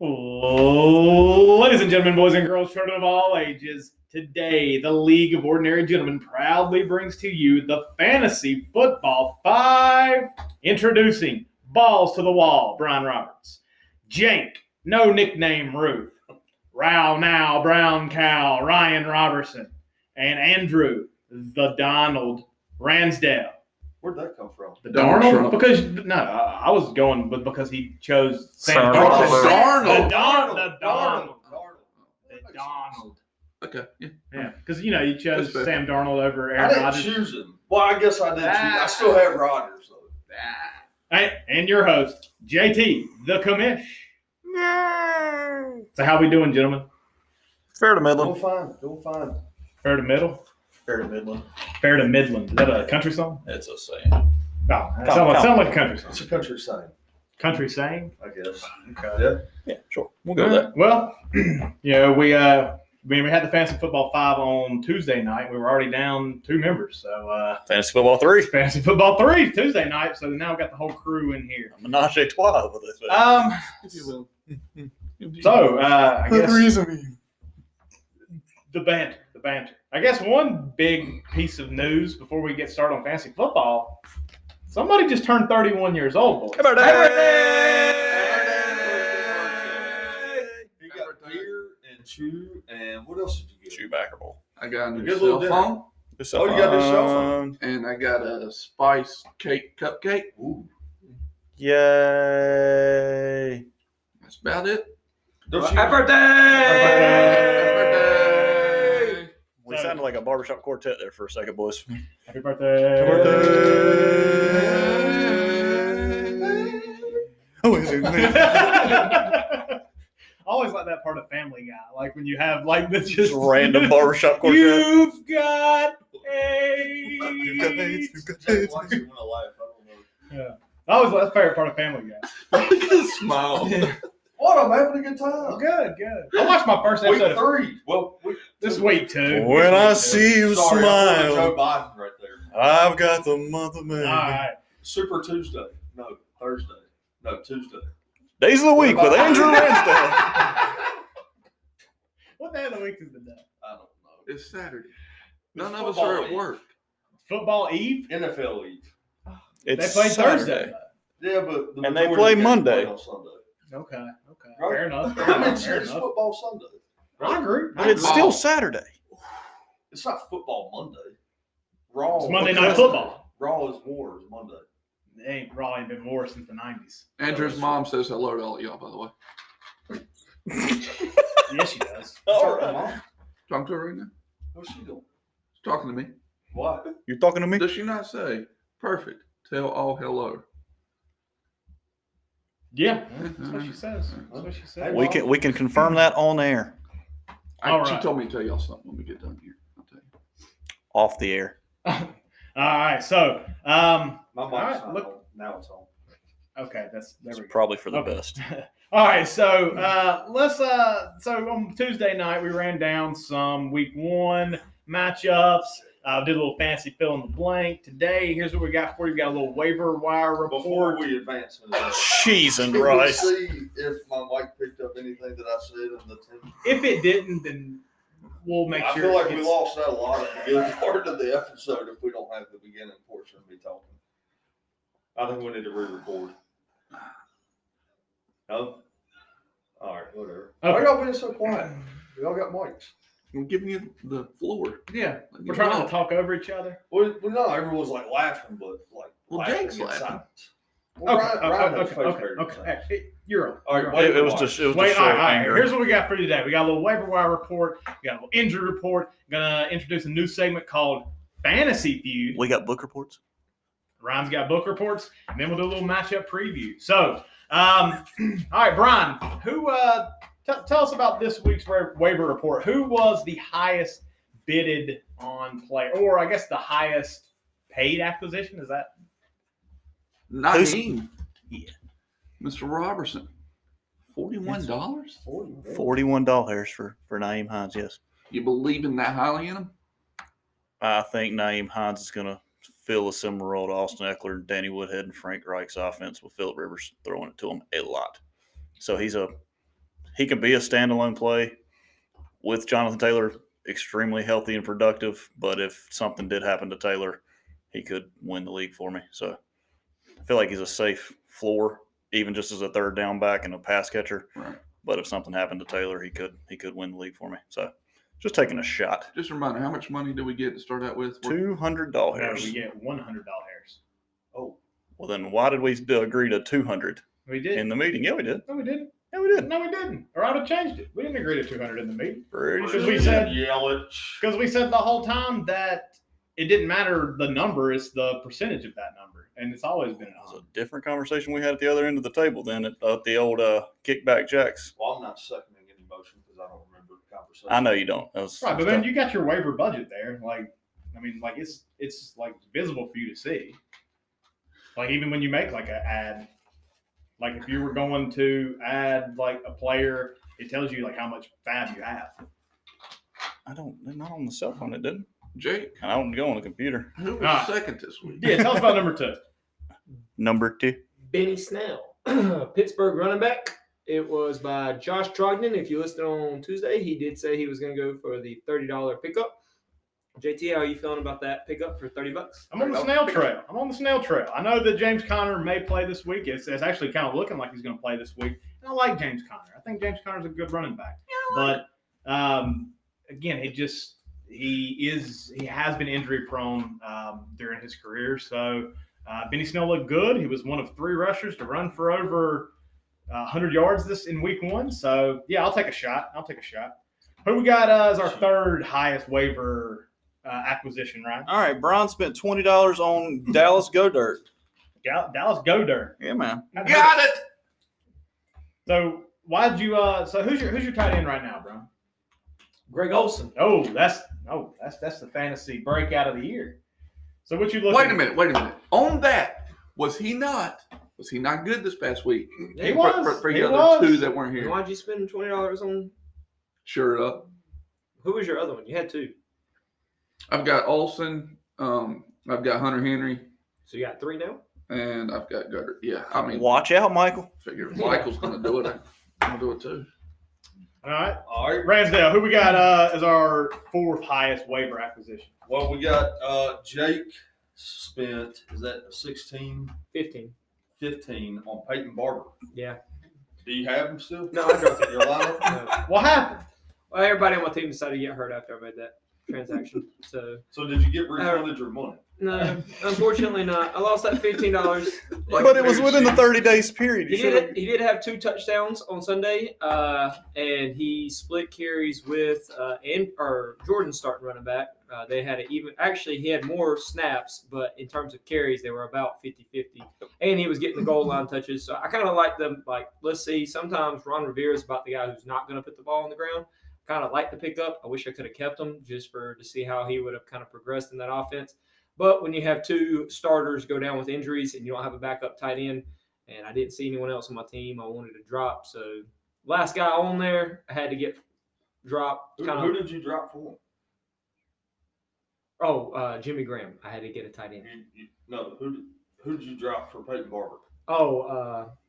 Ladies and gentlemen, boys and girls, children of all ages, today the League of Ordinary Gentlemen proudly brings to you the Fantasy Football 5. Introducing Balls to the Wall, Brian Roberts. Jake, no nickname Ruth. Row Now, Brown Cow, Ryan Robertson. And Andrew, the Donald Ransdale. Where'd that come from? The Darnold? Because I was going with because he chose Sam Darnold. The Darnold. Okay, Yeah, because you chose Sam Darnold over Aaron I didn't Rodgers. choose him. Well, I guess I did choose. I still have Rodgers though. And your host, JT, the commish. So how we doing, gentlemen? fair to middling. Doing fine. Fair to middle? Fair to midland. Fair to Midland. Is that a country song? It's a saying. No, it sounds like a country song. It's a country saying, Country saying? I guess. Okay. Yeah, sure. We'll go with that. Well, we had the Fantasy Football 5 on Tuesday night. We were already down 2 members. So Fantasy Football 3. Fantasy Football 3 Tuesday night. So now we've got the whole crew in here. Menage a trois with this. If you will. So I guess the banter. I guess one big piece of news before we get started on fantasy football. Somebody just turned 31 years old, boys. Happy birthday! You got beer and chew, and what else did you get? Chewbacca Bowl. I got a You new get a little cell dinner. phone, You got a cell phone? and I got a spice cake cupcake. Ooh. Yay! That's about it. Happy birthday! Happy birthday! We sounded like a barbershop quartet there for a second, boys. Happy birthday. Happy I always like that part of Family Guy, like when you have like this just random barbershop quartet. You've got AIDS. Jack likes it when I laugh. I don't know. Yeah, that's my favorite part of Family Guy. Look at the smile. What? I'm having a good time. Good. I watched my first Week episode 3. Well, this week too. When I see you sorry, I'm smile, Joe Biden right there. I've got the month of May. All right. Super Tuesday. No, Thursday. No, Tuesday. Days of the week with Andrew Ransdale. What day of the week is the day? I don't know. It's Saturday. It's None of us football are at Eve. work. Football Eve. NFL Eve. It's They play Saturday. Thursday. Yeah, but the And they majority play of the games Monday. play on Sunday. Okay. Right? Fair enough. I mean, Fair it's enough. football Sunday. I agree. But it's still Saturday. It's not football Monday. Raw. It's Monday Night Football. Raw is war is Monday. It ain't probably been more since the 90s. Andrew's mom says hello to all of y'all, by the way. Yes, she does. All Mom, right. Talking to her right now. what's she doing? She's talking to me. What? You talking to me? Does she not say, perfect, tell all hello? Yeah, that's what she says. That's what she says. We can confirm that on air, All She right. told me to tell y'all something when we get done here. I'll tell you. off the air. All right, so My mic's right, not look- on. Now it's on. okay, there It's we go. probably for the Okay. best. All right, so let's so on Tuesday night we ran down some week 1 matchups. Did a little fancy fill in the blank. Today, here's what we got for you. We got a little waiver wire Before report. we advance into that, Cheese and can we rice. see if my mic picked up anything that I said in the team? If it didn't, then we'll make I sure. feel like we it's- lost out a lot at the beginning part of the episode if we don't have the beginning portion of me talking. I think we need to re-record. No? All right, whatever. Okay. Why y'all being so quiet? Y'all got mics. I'm giving you the floor. Yeah, Let me we're trying not know. to talk over each other. Well, no, everyone's like laughing, but like Well, laughing Jake's in laughing. silence. Well, Ryan has face Okay. parody. Hey, you're on. All right, You're on. wait. It was just Wait, show all right. anger. Here's what we got for you today. We got a little waiver wire report. We got a little injury report. Gonna introduce a new segment called Fantasy Feud. We got book reports. Ryan's got book reports, and then we'll do a little matchup preview. So, all right, Brian, who tell us about this week's waiver report. Who was the highest bidded on player, or I guess the highest paid acquisition? Is that Naheem. Yeah. Mr. Robertson. $41? $41 for Naeem Hines. Yes, You believe in that highly in him? I think Naeem Hines is going to fill a similar role to Austin Eckler, Danny Woodhead, and Frank Reich's offense with Phillip Rivers throwing it to him a lot. So he's a he could be a standalone play with Jonathan Taylor, extremely healthy and productive. But if something did happen to Taylor, he could win the league for me. So I feel like he's a safe floor, even just as a third down back and a pass catcher. Right. But if something happened to Taylor, he could win the league for me. So just taking a shot. Just a reminder, how much money do we get to start out with? $200. No, we get $100. Oh, Well, then why did we agree to $200 We did. in the meeting? Yeah, we did. No, we didn't. Yeah, we did. No, we didn't. Or I'd have changed it. We didn't agree to $200 in the meeting. Pretty Because sure. we said Yelich. because we said the whole time that it didn't matter the number; it's the percentage of that number, and it's always been It was an a different conversation we had at the other end of the table than at the old kickback jacks. Well, I'm not seconding any motion because I don't remember the conversation. I know you don't. That was, right. But then you got your waiver budget there. Like, I mean, like it's like visible for you to see. Like even when you make like an ad, like if you were going to add like a player, it tells you like how much fab you have. I don't. Not on the cell phone. It didn't. Jake, And I don't go on the computer. who was Ah. second this week? Yeah, tell us about number 2. Number 2. Benny Snell, Pittsburgh running back. It was by Josh Trogdon. If you listened on Tuesday, he did say he was going to go for the $30 pickup. JT, how are you feeling about that pickup for $30? I'm on the snail trail. I know that James Conner may play this week. It's actually kind of looking like he's going to play this week. And I like James Conner. I think James Conner's a good running back. But again, he has been injury prone during his career. So Benny Snell looked good. He was one of 3 rushers to run for over 100 yards in week 1. So yeah, I'll take a shot. Who we got as our third highest waiver acquisition, Ryan? All right, Brian spent $20 on Dallas Go Dirt. Dallas Goddard. Yeah, man. Got it. So why'd you? So who's your tight end right now, bro? Greg Olson. Oh, that's the fantasy breakout of the year. So what you looking? Wait a minute. On that, was he not good this past week? He was. For He the other was. 2 that weren't here. Why'd you spend $20 on? Sure up. Who was your other one? You had 2. I've got Olsen. I've got Hunter Henry, So you got 3 now? and I've got Gutter. Yeah, I mean, Watch out, Michael. figure if Michael's going to do it, I'm going to do it too. All right, All right. Ransdale. Who we got as our 4th highest waiver acquisition? Well, we got Jake spent, is that 16, 15. 15 on Peyton Barber. Yeah. Do you have him still? No, I dropped in your lineup. No. What happened? Well, everybody on my team decided to get hurt after I made that transaction. So So did you get refunded your money? no, unfortunately not. I lost that $15. But it was within the 30 days period. You He should did he did have 2 touchdowns on Sunday, and he split carries with Jordan starting running back. They had an even. Actually, he had more snaps, but in terms of carries, they were about 50-50. And he was getting the goal line touches. So I kind of like them. Like, let's see. Sometimes Ron Rivera is about the guy who's not going to put the ball on the ground. Kind of like the pickup. I wish I could have kept him just to see how he would have kind of progressed in that offense. But when you have 2 starters go down with injuries and you don't have a backup tight end, and I didn't see anyone else on my team I wanted to drop. So last guy on there, I had to get dropped. Who did you drop for? Jimmy Graham. I had to get a tight end. No, who did you drop for Peyton Barber?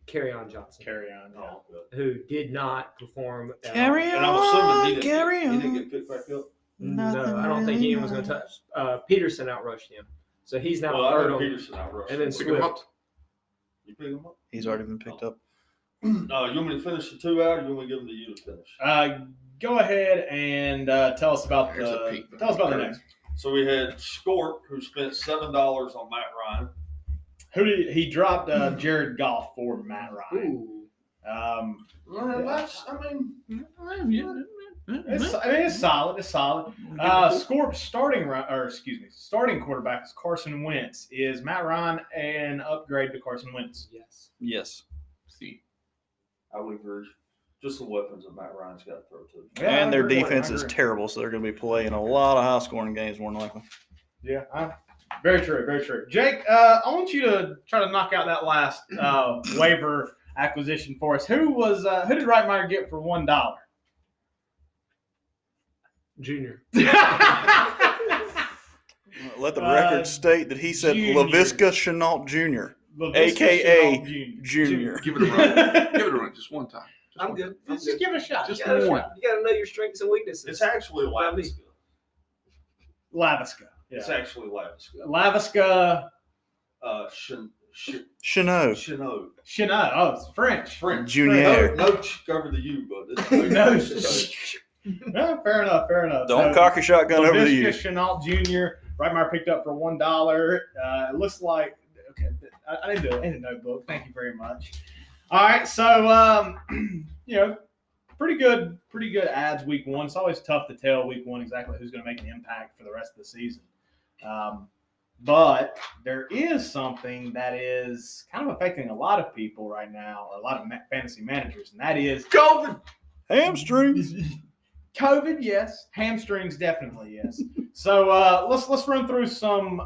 Kerryon Johnson, Carry on. Yeah. Oh, good. who did not perform. Carry And I'm assuming he Carry didn't on. get picked back up. No, I don't think anyone was going to touch. Peterson outrushed him. So he's now Well, I third know on. Peterson outrushed. And then him. Pick him up. You pick him up? He's already been picked up. You want me to finish the 2 out, or you want me to give them to you to finish? Go ahead and tell us about Here's a the peek. next. So we had Scorp, who spent $7 on Matt Ryan. Who did he dropped? Jared Goff for Matt Ryan. Ooh. Well, that's, I mean, It's solid. It's solid. Scorp's starting quarterback is Carson Wentz. Is Matt Ryan an upgrade to Carson Wentz? Yes. Yes. See, I would agree. Just the weapons that Matt Ryan's got to throw to. Yeah, And their I agree. defense I is agree. terrible, so they're going to be playing a lot of high-scoring games more than likely. Yeah, very true, very true. Jake, I want you to try to knock out that last waiver acquisition for us. Who did Reitmeyer get for $1? Junior. Let the record state that he said Junior. LaVisca Chenault Jr., LaVisca a.k.a. Chenault Jr. Junior. give it a run. Give it a run just one time. I'm good. I'm Just good. give it a shot. Just You gotta, one. you gotta know your strengths and weaknesses. It's actually Not me. Laviska. Laviska. It's Yeah. actually Laviska. Laviska. Chanel. Chanel. Chanel. Oh, it's French. French. Junior. No cover the U, but it's No. Chanel. Yeah, fair enough. Fair enough. Don't cock your shotgun over the Laviska you. Chenault Jr. Right, picked up for $1. It looks like okay. I need a notebook. Thank you very much. All right, so pretty good ads week one. It's always tough to tell week one exactly who's going to make an impact for the rest of the season. But there is something that is kind of affecting a lot of people right now, a lot of fantasy managers, and that is COVID. Hamstrings. COVID, yes. Hamstrings, definitely, yes. So let's run through some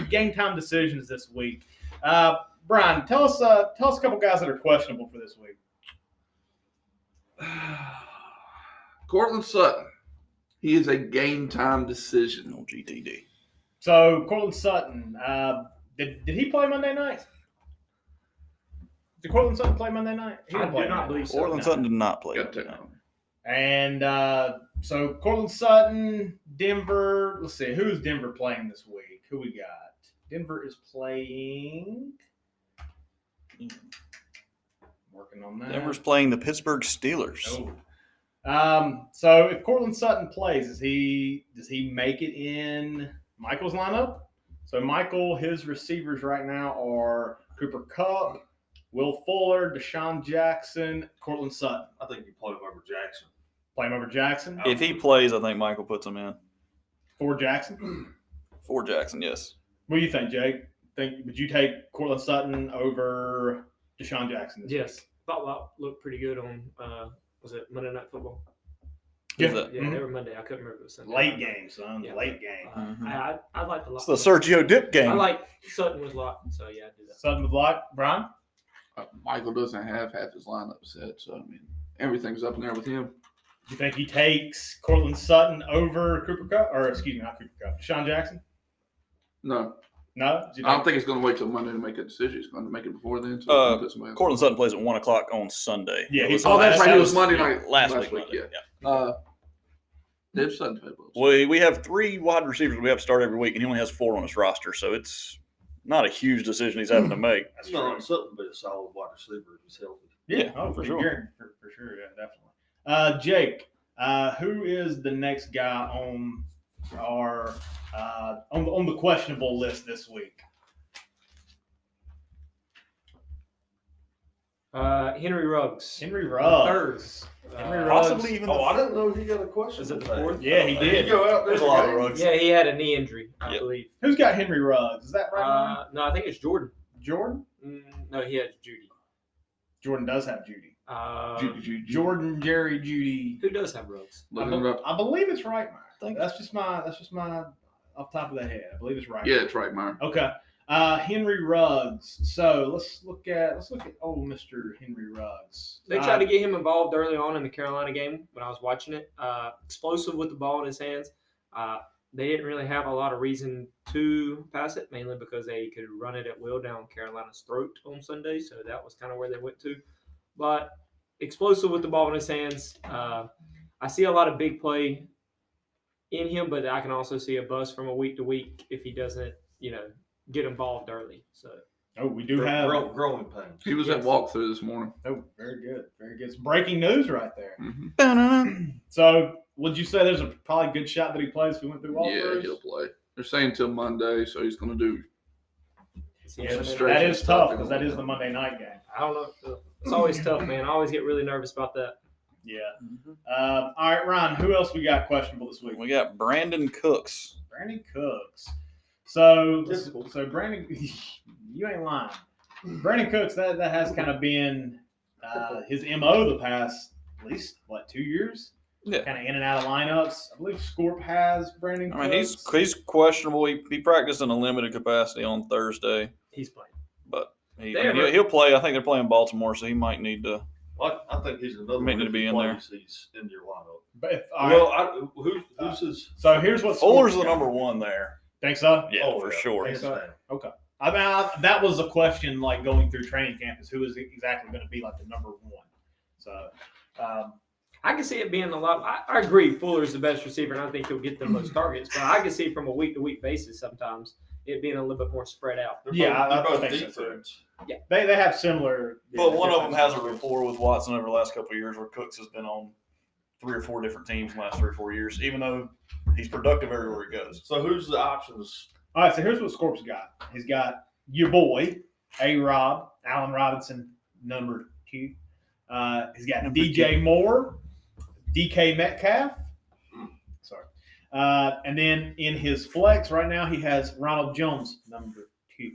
game time decisions this week. Brian, tell us a couple guys that are questionable for this week. Cortland Sutton. He is a game time decision. No GTD. So Cortland Sutton, did he play Monday night? Did Cortland Sutton play Monday night? He I didn't play do not Monday believe night. so. Portland Sutton did not play. Got to. And so Cortland Sutton, Denver. Let's see, who's Denver playing this week? Who we got? Denver is playing. Working on that. Denver's playing the Pittsburgh Steelers. Oh. So if Cortland Sutton plays, does he make it in Michael's lineup? So Michael, his receivers right now are Cooper Kupp, Will Fuller, Deshaun Jackson, Cortland Sutton. I think you play him over Jackson. Play him over Jackson. If he plays, I think Michael puts him in. For Jackson. For Jackson, yes. What do you think, Jake? Would you take Cortland Sutton over Deshaun Jackson? This Yes. Thought that looked pretty good on was it Monday Night Football? Who's Yeah. that? Yeah, they were Monday. I couldn't remember if it was Sunday. Late game, son. Yeah. Late game. Mhm. I like the lot. It's the Sergio Dip game. I like Sutton with lot, so yeah, I do that. Sutton with Block. Brian? Michael doesn't have half his lineup set, so I mean everything's up in there with him. You think he takes Cortland Sutton over Cooper Kupp? Or, excuse me, not Cooper Kupp. Deshaun Jackson? No, No? I don't think he's going to wait till Monday to make a decision. He's going to make it before then. So he can put somebody else. Cortland Sutton plays at 1 o'clock on Sunday. Yeah, It was Oh, that's that right. It was- was Monday night last week. week. Monday, Yeah. Dave Sutton played well. We have 3 wide receivers we have to start every week, and he only has 4 on his roster, so it's not a huge decision he's having to make. That's No, true. Sutton be a solid wide receiver if he's healthy. Yeah, for for sure. sure. For sure, yeah, definitely. Jake, who is the next guy on our on the questionable list this week? Henry Ruggs. Henry Ruggs. Henry Ruggs. Possibly even Oh, I didn't know he got a question. Is it the today. fourth? Yeah, he did. Go out there. There's a lot of Ruggs. Yeah, he had a knee injury, I Yep. believe. Who's got Henry Ruggs? Is that right? No, I think it's Jordan. Jordan? No, he has Judy. Jordan does have Judy. Judy. Jordan, Jerry, Judy. Who does have Ruggs? Looking it up. I believe it's right, Meyer. Think- That's just my off the top of the head. I believe it's right. Yeah, it's right, Meyer. Okay. Henry Ruggs. So let's look at old Mr. Henry Ruggs. They tried to get him involved early on in the Carolina game when I was watching it. Explosive with the ball in his hands. They didn't really have a lot of reason to pass it, mainly because they could run it at will down Carolina's throat on Sunday. So that was kind of where they went to. But explosive with the ball in his hands. I see a lot of big play in him, but I can also see a bust from a week to week if he doesn't, get involved early. So we do have. growing pains. He was at walkthrough this morning. Oh, very good, very good. It's breaking news right there. Mm-hmm. So would you say there's a probably good shot that he plays if we went through all Yeah, he'll play. They're saying till Monday, so he's going to do. Yeah, Some that stretching is stuff tough because that is the Monday night game. I don't know. It's always tough, man. I always get really nervous about that. Yeah. All right, Ron. Who else we got questionable this week? We got Brandon Cooks. Brandon Cooks. So Typical. Brandon, you ain't lying. Brandon Cooks, that has kind of been his MO the past at least 2 years. Yeah. Kind of in and out of lineups. I believe Scorp has Brandon Cooks. I mean, he's questionable. He practiced in a limited capacity on Thursday, He's playing. but Damn. he'll play. I think they're playing Baltimore, so he might need to. I think he's another May one. need to If be he in there. plays, he's in your lineup. But all right. Well, who's his? So here's what Fuller's Scorp's the got. number 1 there. Think so? Yeah, for sure. Think so? Hands down. Okay. I mean, that was a question like going through training camp is who is exactly going to be like the number one. So, I can see it being a lot. I agree. Fuller's the best receiver, and I think he'll get the most targets. But I can see from a week-to-week basis sometimes it being a little bit more spread out. They're both think so, defense. they have similar. But one of them has a rapport with Watson over the last couple of years, where Cooks has been on 3 or 4 different teams in the last 3 or 4 years, even though he's productive everywhere he goes. So who's the options? All right, so here's what Scorp's got. He's got your boy, A-Rob, Allen Robinson, number 2. He's got DJ Moore, DK Metcalf. Sorry. And then in his flex right now, he has Ronald Jones, number 2.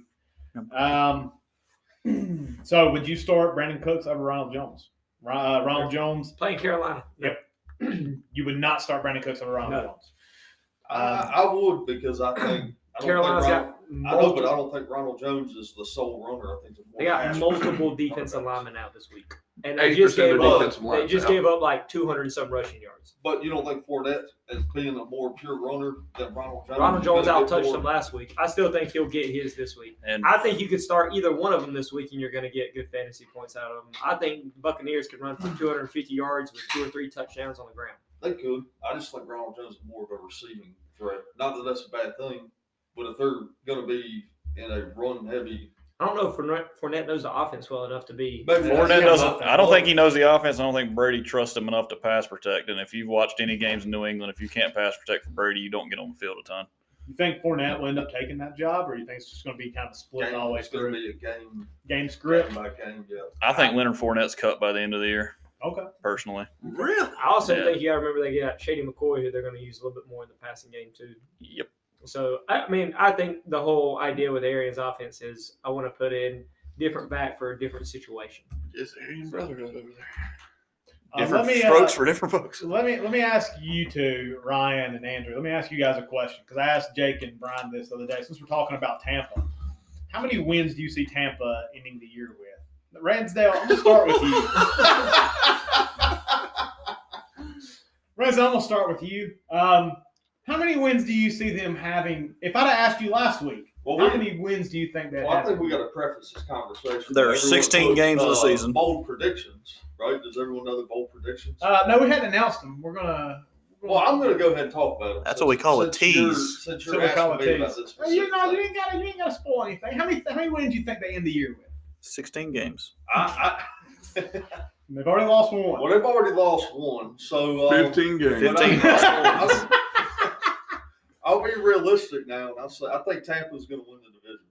So would you start Brandon Cooks over Ronald Jones? Ronald Jones. Playing Carolina. Yep. You would not start Brandon Cooks over Ronald Jones. I would because I think Carolina's got I know, but I don't think Ronald Jones is the sole runner. I think they got multiple defensive linemen out this week, and they 80% just gave of up. defensive They line's just out. gave up like 200 and some rushing yards. But you don't think Fournette as being a more pure runner than Ronald Jones? Ronald Jones He's gonna out get touched more- him last week. I still think he'll get his this week. And I think you could start either one of them this week, and you're going to get good fantasy points out of them. I think Buccaneers could run for 250 yards with 2 or 3 touchdowns on the ground. They could. I just think Ronald Jones is more of a receiving threat. Not that that's a bad thing, but if they're going to be in a run-heavy, I don't know if Fournette knows the offense well enough to be. Maybe Fournette Yeah, doesn't. but- I don't think he knows the offense. I don't think Brady trusts him enough to pass protect. And if you've watched any games in New England, if you can't pass protect for Brady, you don't get on the field a ton. You think Fournette will end up taking that job, or you think it's just going to be kind of a split all the way it's going to through? be a game Game script? by game. Yeah. I think Leonard Fournette's cut by the end of the year, Okay. personally. Really? I also Yeah. think you got to remember they got Shady McCoy, who they're going to use a little bit more in the passing game too. Yep. So I mean, I think the whole idea with Arians' offense is I want to put in different back for a different situation. Just Arian Brotherhood over there. Different let me, strokes for different folks. Let me ask you two, Ryan and Andrew. Let me ask you guys a question because I asked Jake and Brian this the other day. Since we're talking about Tampa, how many wins do you see Tampa ending the year with? Ransdale, I'm gonna start with you. Ransdale, I'm gonna start with you. How many wins do you see them having? If I'd have asked you last week, Well, how many wins do you think they Well, I have? think we got to preface this conversation. There are Everyone 16 put, games of the season. Bold predictions, right? Does everyone know the bold predictions? No, we hadn't announced them. We're gonna. Well, I'm going to go ahead and talk about them. That's what we call a tease. Since So you're we call asking it me about tease. this, Oh, you specific ain't got to spoil anything. How many wins do you think they end the year with? 16 games. thing. They've already lost one. Well, they've already lost one, so 15 games. 15. I'll be realistic now, and I'll say I think Tampa's going to win the division.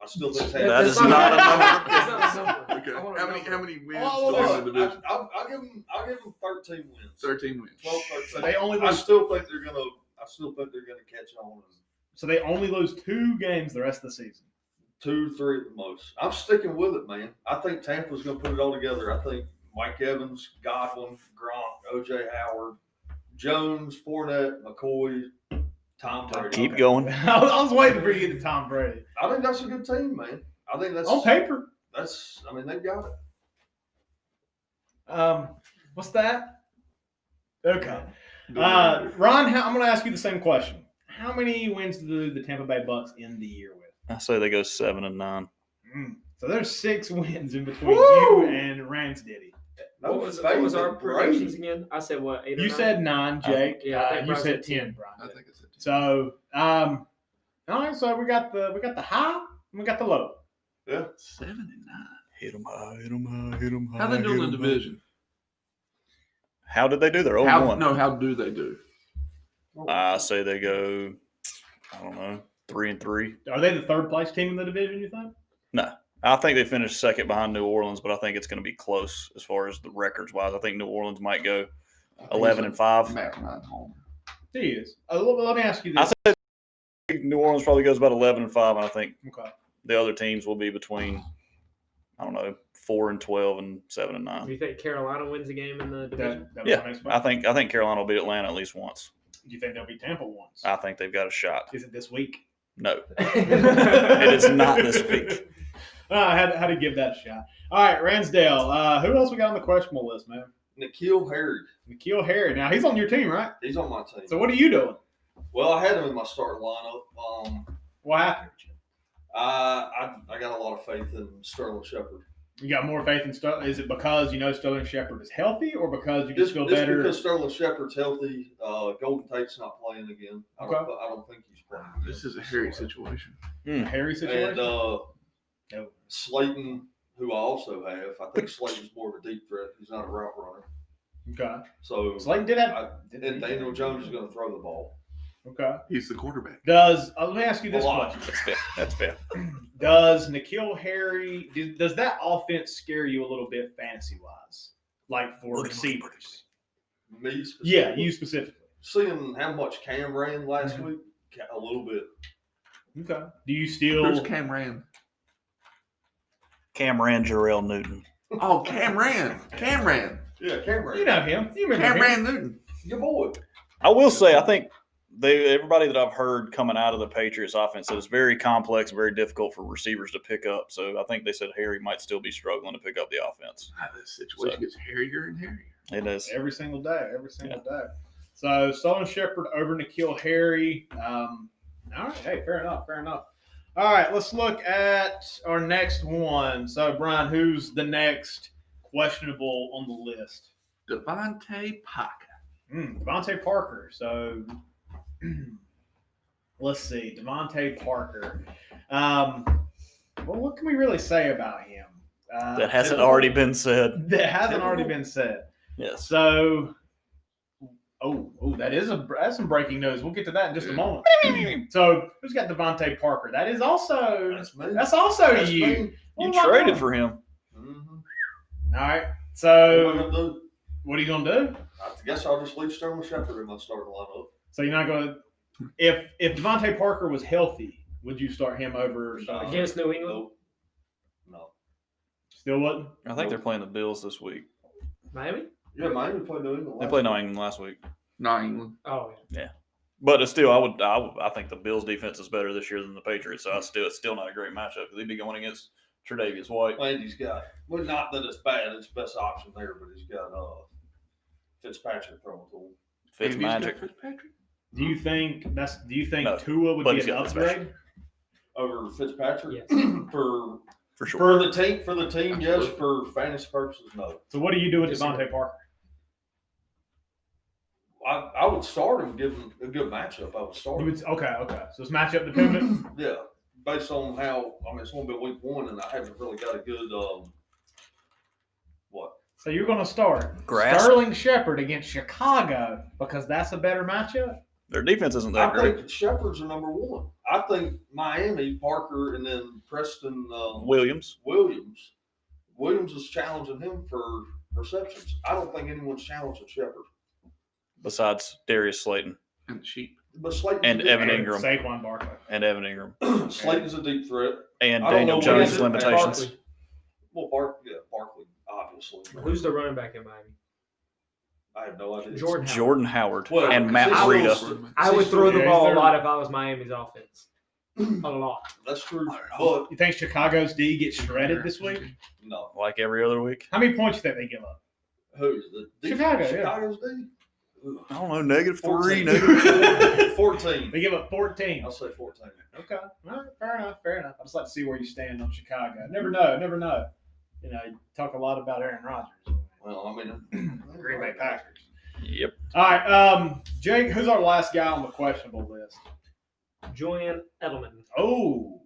I still think Tampa. That That's is not a number. That's not a number. Okay. I want a How number. many wins Oh, do they look, win the division? I'll give them 13 wins. 13 wins. 12, So 13. they only I lose. still think they're gonna. I still think they're gonna catch on. So they only lose 2 games the rest of the season. 2, 3 at the most. I'm sticking with it, man. I think Tampa's gonna put it all together. I think Mike Evans, Godwin, Gronk, OJ Howard, Jones, Fournette, McCoy, Tom Brady. Keep going. I was waiting for you to get to Tom Brady. I think that's a good team, man. I think that's On paper. That's. I mean, they've got it. What's that? Okay. Ron, I'm going to ask you the same question. How many wins do the Tampa Bay Bucks end the year with? I say they go 7-9. So there's 6 wins in between Woo! you and Ransdiddy. No What was faith our in Brady. predictions again? I said what? 8 or You 9? said 9, Jake. Yeah, I think you Brian said said 10, Brian. I think it's a team. So, all right. So we got the high and we got the low. 7 and 9. Hit them high, hit them high, hit them high. How they doing in the hit 'em high. division? How did they do? They're How 0-1. how do they do? I say they go, I don't know, 3-3. Are they the 3rd place team in the division? You think? I think they finished second behind New Orleans, but I think it's going to be close as far as the records wise. I think New Orleans might go 11-5. Matt Ryan home. He is. Let me ask you I this. say New Orleans probably goes about 11-5, and I think Okay. the other teams will be between, I don't know, 4-12 and 7-9. Do you think Carolina wins a game in the division? That was Yeah, my next I question. think Carolina will beat Atlanta at least once. Do you think they'll beat Tampa once? I think they've got a shot. Is it this week? No, it is not this week. I had to give that a shot. All right, Ransdale. Who else we got on the questionable list, man? Nikhil Harry. Nikhil Harry. Now, he's on your team, right? He's on my team. So what are you doing? Well, I had him in my starting lineup. What happened? I got a lot of faith in Sterling Shepard. You got more faith in Sterling? Is it because you know Sterling Shepard is healthy, or because you just feel It's better? because Sterling Shepard's healthy. Golden Tate's not playing again. I don't think he's playing. This is a hairy situation. Hairy situation. And Slayton, who I also have, I think Slayton's more of a deep threat. He's not a route runner. Okay. So Slayton did have. And Daniel Jones is going to throw the ball. Okay. He's the quarterback. Let me ask you this question. That's fair. Does N'Keal Harry, does that offense scare you a little bit fantasy wise? Like for receivers? Me specifically? Yeah, you specifically. Seeing how much Cam ran last week, a little bit. Okay. Do you still. Who's Cam Ran? Jarrell Newton. Oh, Cam Ran. Yeah, Cam ran. You know him. You remember Cam Newton. Your boy. I will say, I think everybody that I've heard coming out of the Patriots offense said it's very complex, very difficult for receivers to pick up. So I think they said Harry might still be struggling to pick up the offense. This situation gets hairier and hairier. It is. Every single day. Day. So Sterling Shepard over N'Keal Harry. All right. Hey, fair enough. All right, let's look at our next one. So, Brian, who's the next questionable on the list? Devontae Parker. Devontae Parker. So, let's see. Devontae Parker. Well, what can we really say about him? That hasn't already been said. Yes. So, that's some breaking news. We'll get to that in just a moment. So, who's got Devontae Parker? That is also that's you. Me. You traded for him. Mm-hmm. All right. So, what are you gonna do? I guess I'll just leave Sterling Shepard in my starting lineup. So you're not gonna. If Devontae Parker was healthy, would you start him over against New England? No. Still wouldn't. I think they're playing the Bills this week. Miami? Yeah, Miami played New England. They played New England last week. Not England. Oh yeah. But it's still, I think the Bills' defense is better this year than the Patriots. So it's still not a great matchup because he'd be going against Tre'Davious White. Andy's got, well, not that it's bad, it's the best option there, but he's got Fitzpatrick throwing to him. Fitzmagic. Do you think No, Tua would be an upgrade over Fitzpatrick? Yes. For sure. For the team, yes. For fantasy purposes, no. So what do you do with Devontae Parker? I would start him, give him a good matchup. I would start him. Okay. So it's matchup dependent? Yeah. Based on how, it's only been week 1 and I haven't really got a good, So you're going to start Sterling Shepard against Chicago because that's a better matchup? Their defense isn't that great. I think Shepard's a number 1. I think Miami, Parker, and then Preston Williams. Williams is challenging him for receptions. I don't think anyone's challenging Shepard. Besides Darius Slayton. And the Sheep. But Slayton's and Evan Ingram. Saquon Barkley. And Evan Ingram. Slayton's a deep threat. And Daniel Jones' limitations. Barkley. Well, Barkley, obviously. Who's the running back in Miami? I have no idea. Jordan Howard. Well, and Matt Breida. I would throw the ball a lot if I was Miami's offense. A lot. That's true. But you think Chicago's D gets shredded this week? No. Like every other week? How many points do they give up? Who? Chicago's D? I don't know, -3, 14. They give up 14. I'll say 14. Okay. All right. Fair enough. I just like to see where you stand on Chicago. Never know. You talk a lot about Aaron Rodgers. Well, Green Bay Packers. Yep. All right. Jake, who's our last guy on the questionable list? Julian Edelman. Oh.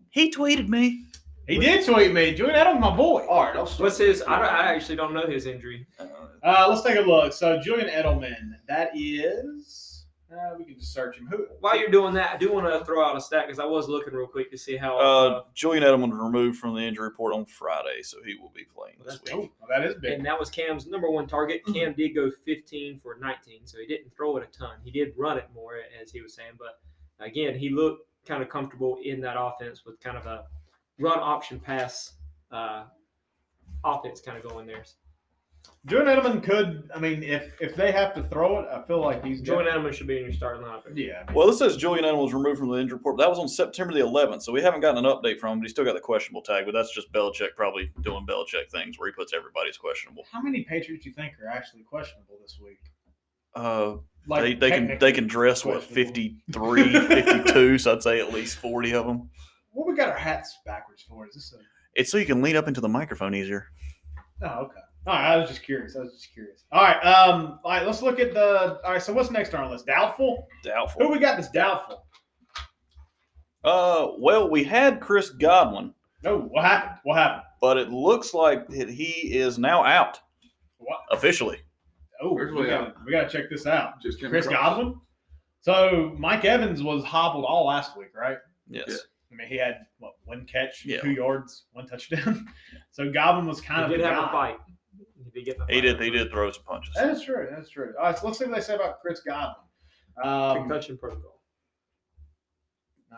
He tweeted me. He did tweet me. Julian Edelman, my boy. All right. What's his? I actually don't know his injury. Let's take a look. So Julian Edelman, that is. We can just search him. While you're doing that, I do want to throw out a stat because I was looking real quick to see how. Julian Edelman was removed from the injury report on Friday, so he will be playing this week. Oh, that is big. And that was Cam's number 1 target. Cam did go 15 for 19, so he didn't throw it a ton. He did run it more, as he was saying, but again, he looked kind of comfortable in that offense with kind of a run option pass offense kind of going there. Julian Edelman could, if they have to throw it, I feel like he's Julian Edelman should be in your starting lineup. Yeah. Well, this says Julian Edelman was removed from the injury report. That was on September the 11th, so we haven't gotten an update from him, but he's still got the questionable tag, but that's just Belichick probably doing Belichick things where he puts everybody's questionable. How many Patriots do you think are actually questionable this week? They can dress, 53, 52, so I'd say at least 40 of them. what we got our hats backwards for? Is this a? It's so you can lean up into the microphone easier. Oh, okay. All right, I was just curious. All right, let's look at the. All right, so what's next on our list? Doubtful. Who Doubtful. we got that's doubtful? Well, we had Chris Godwin, No, what happened? but it looks like that he is now out What? officially. Oh, Where's we way gotta check this out. Just came Chris across. Godwin. So Mike Evans was hobbled all last week, right? Yes. Yeah. I mean, he had one catch, Yeah. 2 yards, 1 touchdown. So Godwin was kind He of did the have guy. a fight. He did get in a He fight. did throw some punches. That's true. All right, so let's see what they say about Chris Godwin. Concussion protocol.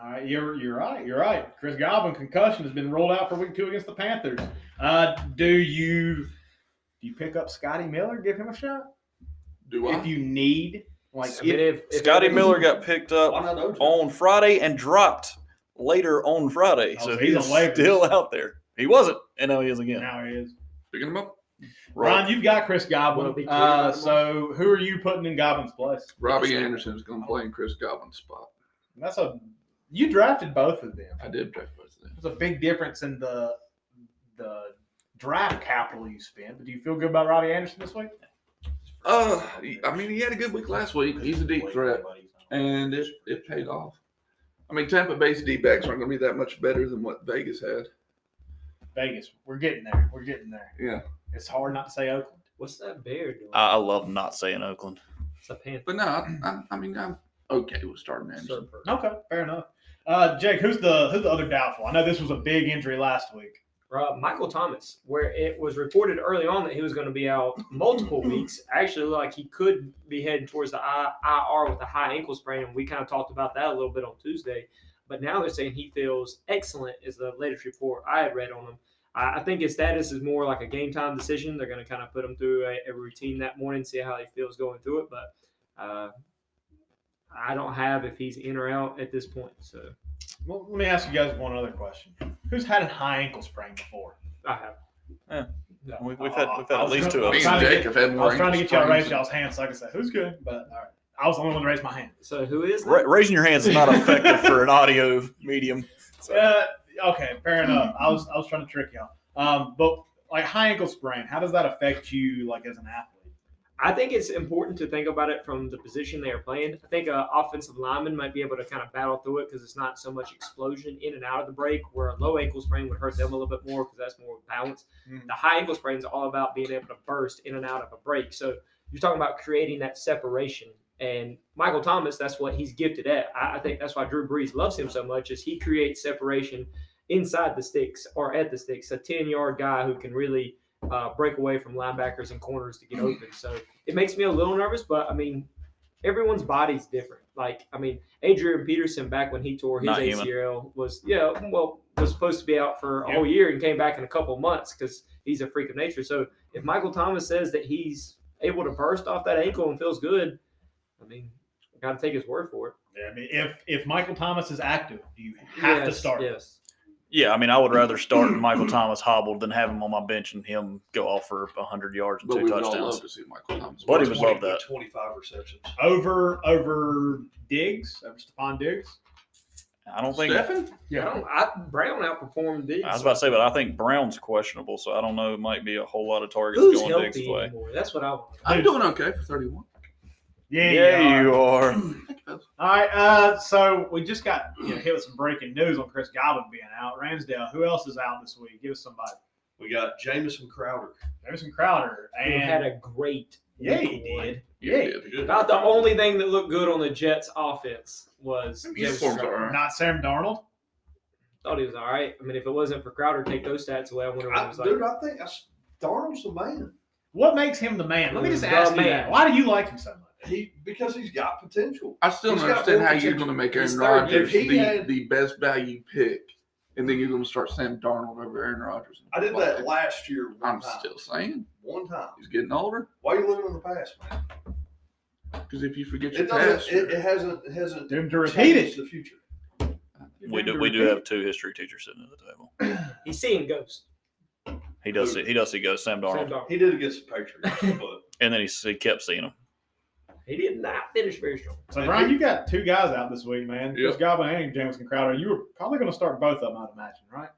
All right, you're right. Chris Godwin concussion has been rolled out for week 2 against the Panthers. Do you pick up Scotty Miller? Give him a shot Do I? if you need. I mean, if Scotty Evans- Miller got picked Why up not OJ? on Friday and dropped later on Friday, Oh, so so he's he's on waivers. still out there. He wasn't, and now he is again. Now he is. Picking him up. Ron, you've got Chris Godwin. Will it be clear about him? So who are you putting in Godwin's place? Robbie Anderson's going to play in Chris Godwin's spot. You drafted both of them. I did draft both of them. There's a big difference in the draft capital you spent. But do you feel good about Robbie Anderson this week? I mean, he had a good week last week. He's a deep threat, and it paid off. I mean, Tampa Bay's D-backs aren't going to be that much better than what Vegas had. Vegas, we're getting there. Yeah. It's hard not to say Oakland. What's that bear doing? I love not saying Oakland. It's a Panther. But no, I mean, I'm okay with starting Anderson. Okay, fair enough. Jake, who's the other doubtful? I know this was a big injury last week. Michael Thomas, where it was reported early on that he was going to be out multiple weeks. Actually, looked like he could be heading towards the IR with a high ankle sprain, and we kind of talked about that a little bit on Tuesday. But now they're saying he feels excellent, is the latest report I had read on him. I think his status is more like a game time decision. They're going to kind of put him through a routine that morning, see how he feels going through it. But I don't have if he's in or out at this point. So Well, let me ask you guys one other question. Who's had a high ankle sprain before? I have. Yeah. No. We've had I at was least gonna- 2 of Me them. and trying to Jake have had I more. was trying to get y'all to ankle raise y'all's hands so I could say who's good, but all right. I was the only one to raise my hand. So who is that? Raising your hands is not effective for an audio medium. So. Okay, fair enough. I was trying to trick y'all. But like high ankle sprain, how does that affect you like as an athlete? I think it's important to think about it from the position they are playing. I think an offensive lineman might be able to kind of battle through it because it's not so much explosion in and out of the break, where a low ankle sprain would hurt them a little bit more because that's more balance. Mhm. The high ankle sprain is all about being able to burst in and out of a break. So you're talking about creating that separation. And Michael Thomas, that's what he's gifted at. I think that's why Drew Brees loves him so much, is he creates separation inside the sticks or at the sticks. A 10-yard guy who can really break away from linebackers and corners to get open. So it makes me a little nervous, but I mean, everyone's body's different. Like, I mean, Adrian Peterson back when he tore his Not human. ACL was supposed to be out for a whole year and came back in a couple months because he's a freak of nature. So if Michael Thomas says that he's able to burst off that ankle and feels good, I mean, got to take his word for it. Yeah, I mean, if Michael Thomas is active, you have to start. Yes. Yeah, I mean, I would rather start Michael Thomas hobbled than have him on my bench and him go off for 100 yards and But 2 we would all touchdowns. love to see Michael Thomas. Buddy would love that. 25 receptions. Over Diggs, over Stephon Diggs. I don't think. Stephen? Brown outperformed Diggs. I was about to say, but I think Brown's questionable, so I don't know. It might be a whole lot of targets Who's going Diggs' healthy way. anymore? That's what I want. I'm doing okay for 31. Yeah, you are. All right, so we just got hit with some breaking news on Chris Godwin being out. Ramsdale, who else is out this week? Give us somebody. We got Jamison Crowder. Jamison Crowder. Who And had a great yeah, week he one. did. Yeah, Yeah, he did. About the only thing that looked good on the Jets offense was His Jameson form's all Crowder. right. Not Sam Darnold. Thought he was all right. I mean, if it wasn't for Crowder, take those stats away. I wonder what it was like. Dude, I think Darnold's the man. What makes him the man? Let me just The ask you man. that. Why do you like him so much? Because he's got potential. I still He's don't got understand more how you're potential. going to make He's Aaron 30. If Rodgers he had- the best value pick, and then you're going to start Sam Darnold over Aaron Rodgers. I did that last year one I'm time. still saying One time. he's getting older. Why are you living in the past, man? Because if you forget your It doesn't. past, It hasn't Doomed to repeat changed it. the future. We do have 2 history teachers sitting at the table. He's seeing ghosts. He does see ghosts. Sam Sam Darnold, Darnold. He did against the Patriots, but and then he kept seeing them. He did not finish very strong. So, Brian, you got two guys out this week, man. Yep. Chris Godwin and Jamison Crowder. You were probably going to start both of them, I'd imagine, right?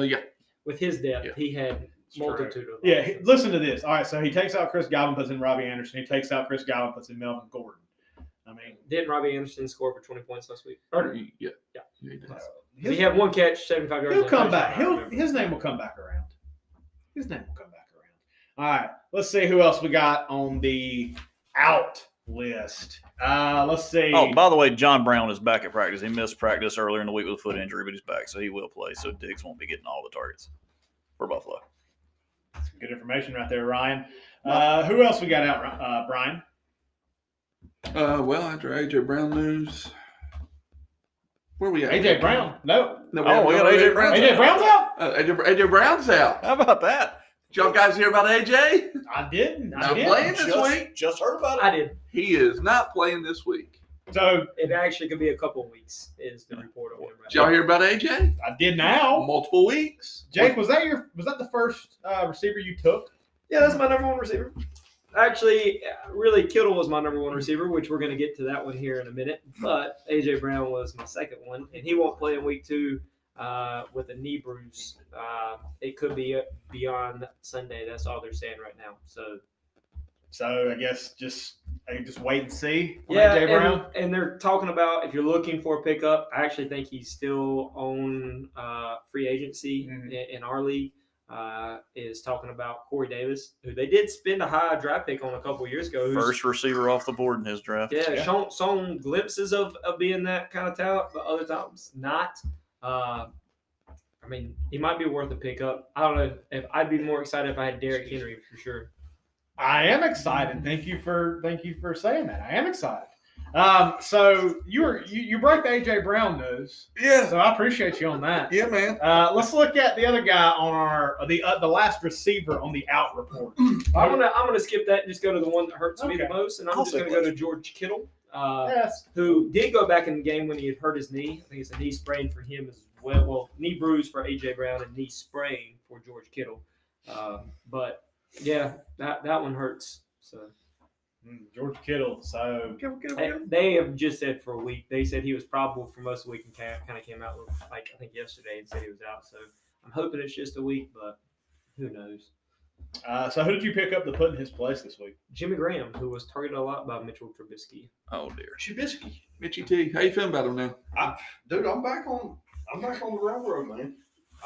Yeah. With his depth, Yeah. he had multitude of Yeah, options. listen to this. All right, so he takes out Chris Godwin, puts in Robbie Anderson. He takes out Chris Godwin, puts in Melvin Gordon. I mean, Didn't Robbie Anderson score for 20 points last week? Yeah. Yeah. He does. He had one catch, 75 yards. He'll and a come touchdown, back. I remember. His name will come back around. His name will come back around. All right, let's see who else we got on the out list. Let's see. Oh, by the way, John Brown is back at practice. He missed practice earlier in the week with a foot injury, but he's back, so he will play. So Diggs won't be getting all the targets for Buffalo. Some good information right there, Ryan. Who else we got out, Brian? Well, after AJ Brown news, where we at? AJ Brown. No. No, Oh, we got AJ Brown. AJ Brown's out? AJ Brown's out. How about that? Did y'all guys hear about AJ? I didn't. Not playing this week. Just heard about it. I did. He is not playing this week. So It actually could be a couple of weeks, is the report on him right Did y'all hear about AJ? I did now. Multiple weeks. Jake, was that the first receiver you took? Yeah, that's my number one receiver. Actually, really, Kittle was my number one receiver, which we're going to get to that one here in a minute. But A.J. Brown was my second one, and he won't play in week 2 with a knee bruise. It could be beyond Sunday. That's all they're saying right now. So I guess just wait and see. On Yeah, AJ Brown. and they're talking about if you're looking for a pickup, I actually think he's still on free agency in our league. Is talking about Corey Davis, who they did spend a high draft pick on a couple of years ago. First receiver off the board in his draft. Yeah, shown glimpses of being that kind of talent, but other times not. I mean, he might be worth a pickup. I don't know if I'd be more excited if I had Derrick Henry for sure. I am excited. Thank you for saying that. I am excited. So you break the AJ Brown news. Yeah. So I appreciate you on that. Yeah, man. Let's look at the other guy on our the last receiver on the out report. I'm gonna skip that and just go to the one that hurts me Okay. the most, and I'm I'll just say gonna go to George Kittle, Yes. who did go back in the game when he had hurt his knee. I think it's a knee sprain for him as well. Well, knee bruise for AJ Brown and knee sprain for George Kittle. But yeah, that one hurts. So. George Kittle. So They have just said for a week. They said he was probable for most of the week and kind of came out like I think yesterday and said he was out. So I'm hoping it's just a week, but who knows? so who did you pick up to put in his place this week? Jimmy Graham, who was targeted a lot by Mitchell Trubisky. Oh dear. Trubisky. Mitchie T. How you feeling about him now? Dude, I'm back on the railroad, man.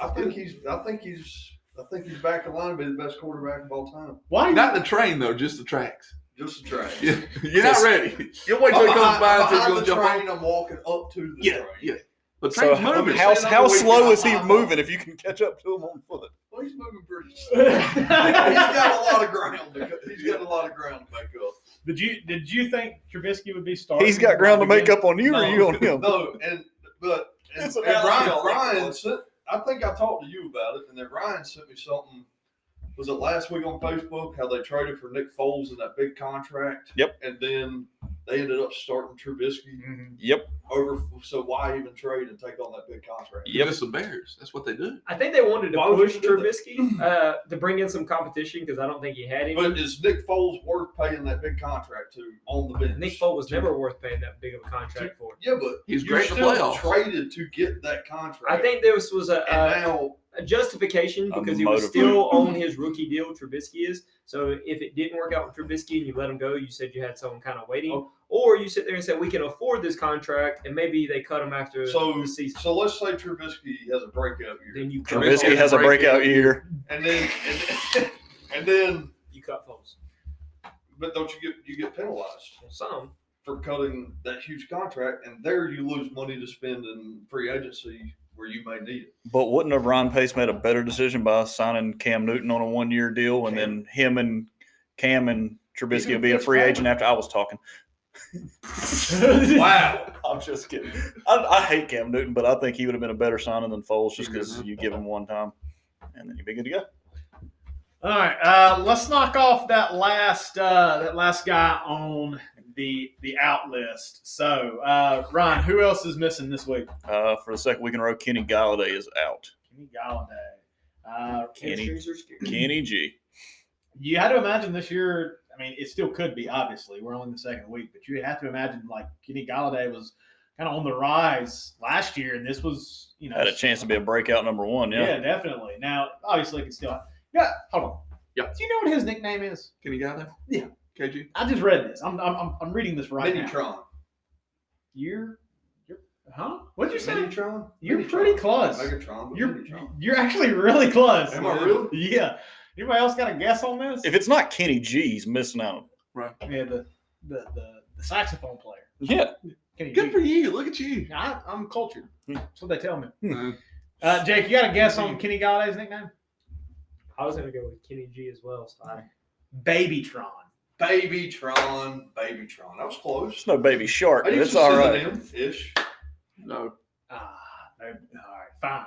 I think he's back in line to be the best quarterback of all time. Why? Not the train though, just the tracks. Just the train. Yeah, you're not ready. You'll wait till he comes by and says behind you're the gonna jump train, on. I'm walking up to the Yeah, train. yeah. The So train's moving. how slow is he moving if you can catch up to him on foot? Well, he's moving pretty slow. He's got a lot of ground. He's got a lot of ground to make up. Did you think Trubisky would be starting? He's got ground to make up on you, or you on him? No, and It's an Ryan sent. I think I talked to you about it, and then Ryan sent me something. Was it last week on Facebook how they traded for Nick Foles in that big contract? Yep. And then they ended up starting Trubisky Yep. over. So why even trade and take on that big contract? Yep, it's the Bears. That's what they do. I think they wanted to Why would push you do that? Trubisky to bring in some competition because I don't think he had any. But is Nick Foles worth paying that big contract to on the bench? Nick Foles was never worth paying that big of a contract for. Yeah, but He's you great in the still playoffs. traded to get that contract. I think this was and now a justification A because he was motive. still on his rookie deal. Trubisky is. So if it didn't work out with Trubisky and you let him go, you said you had someone kind of waiting. Oh. Or you sit there and say, we can afford this contract, and maybe they cut him after the season. So let's say Trubisky has a breakout year, Then you cut Trubisky has a breakout year. and then, You cut Foles. but don't you get penalized Some. for cutting that huge contract, and there you lose money to spend in free agency where you may need it. But wouldn't have Ryan Pace made a better decision by signing Cam Newton on a 1-year deal, and then him and Cam and Trubisky Even will be a free Fitzpatrick. agent after I was talking? Wow. I'm just kidding. I hate Cam Newton, but I think he would have been a better signing than Foles just because you give him one time, and then you'd be good to go. All right, let's knock off that last guy on the out list. So, Ryan, who else is missing this week? For the second week in a row, Kenny Galladay is out. Kenny Galladay. Kenny. Hamstrings are scary. Kenny G. You had to imagine this year I mean, it still could be. Obviously, we're only in the second week, but you have to imagine like Kenny Galladay was kind of on the rise last year, and this was Had a chance to be a breakout number one. Yeah, definitely. Now, obviously, it can still. Yeah, hold on. Yeah. Do you know what his nickname is? Can you got that? Yeah. KG. I just read this. I'm reading this right now. Minitron. You're What'd you say? Minitron? You're Minitron. pretty close. Megatron, but You're Minitron. you're actually really close. Am I really? Yeah. Anybody else got a guess on this? If it's not Kenny G, he's missing out. Yeah, the saxophone player. Yeah. Kenny Good G. for you. Look at you. I'm cultured. That's what they tell me. Uh, Jake, you got a guess on Kenny Galladay's nickname? I was gonna go with Kenny G as well. So Babytron. Babytron. That was close. It's no baby shark, I but used it's to all send right. it in, ish. no. All right, fine.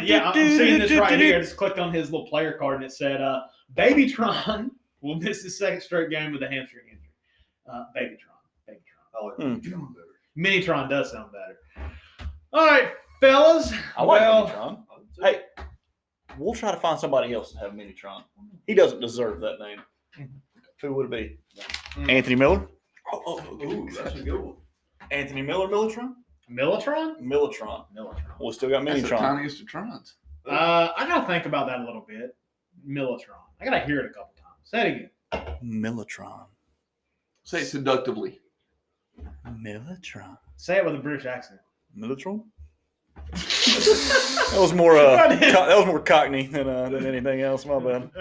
Yeah, I'm seeing this right here. I just clicked on his little player card and it said, Babytron will miss his second straight game with a hamstring injury. Babytron. I like Minitron better. Minitron does sound better. All right, fellas. I like well, Minitron. Hey, we'll try to find somebody else to have Minitron. He doesn't deserve that name. Who would it be? Anthony Miller? Ooh, that's a good one. Anthony Miller, Millitron? Millitron? Millitron. We still got That's the Minitron. tiniest of trons. I gotta think about that a little bit. Millitron. I gotta hear it a couple times. Say it again. Millitron. Say it seductively. Millitron. Say it with a British accent. Millitron? That was more that was more Cockney than anything else. My bad.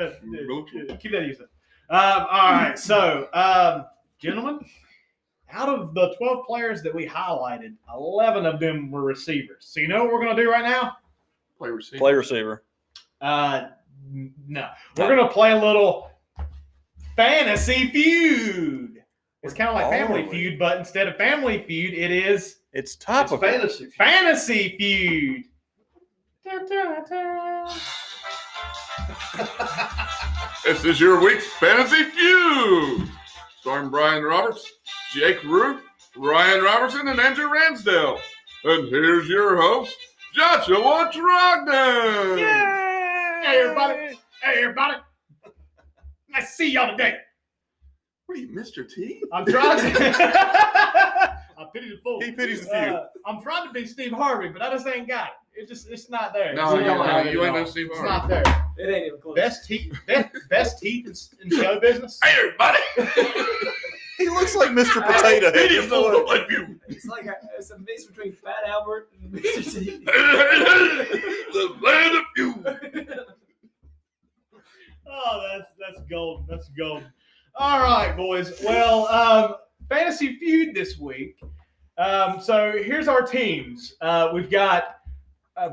Keep that used. All right, so gentlemen, out of the 12 players that we highlighted, 11 of them were receivers. So you know what we're going to do right now? Play receiver. Play receiver. No. We're going to play a little Fantasy Feud. It's kind of like Family Feud, but instead of Family Feud, it's It's topical. fantasy. Fantasy Feud. This is your week's Fantasy Feud. Starring Brian Roberts, Jake Root, Ryan Robertson, and Andrew Ransdell. And here's your host, Joshua Trogdon. Hey, everybody. Nice to see y'all today. What are you, Mr. T? I'm trying to. I pity the fool. He pities the few. I'm trying to be Steve Harvey, but I just ain't got it. It's not there. No, It's you ain't no Steve It's Harvey. not there. it ain't even close. Best teeth in show business. Hey, everybody. He looks like Mr. Potato Head. Idiot fool look like you. It's like it's a mix between Fat Albert and Mr. T. The land of you. Oh, that's gold. That's gold. All right, boys. Well, Fantasy Feud this week. So here's our teams. We've got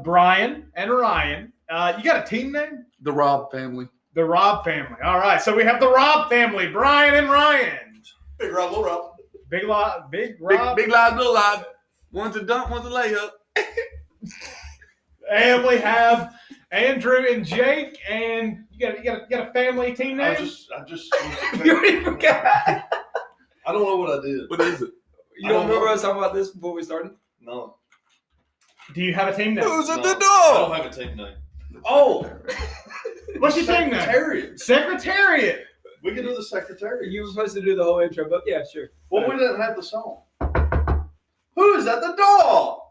Brian and Ryan. You got a team name? The Rob family. The Rob family. All right. So we have the Rob family, Brian and Ryan. Big Rob, little Rob. Big Rob. Big live, little live. One's a dunk, one's a layup. And we have Andrew and Jake. And you got a family team name? I just You already forgot. I don't know what I did. What is it? You don't remember us talking about this before we started? No. Do you have a team name? Who's at No. the I door? don't have a team name. Oh! What's your team name? Secretariat. Secretariat. We can do the Secretariat. You were supposed to do the whole intro, but yeah, sure. Well, we didn't have the song. Who's at the door?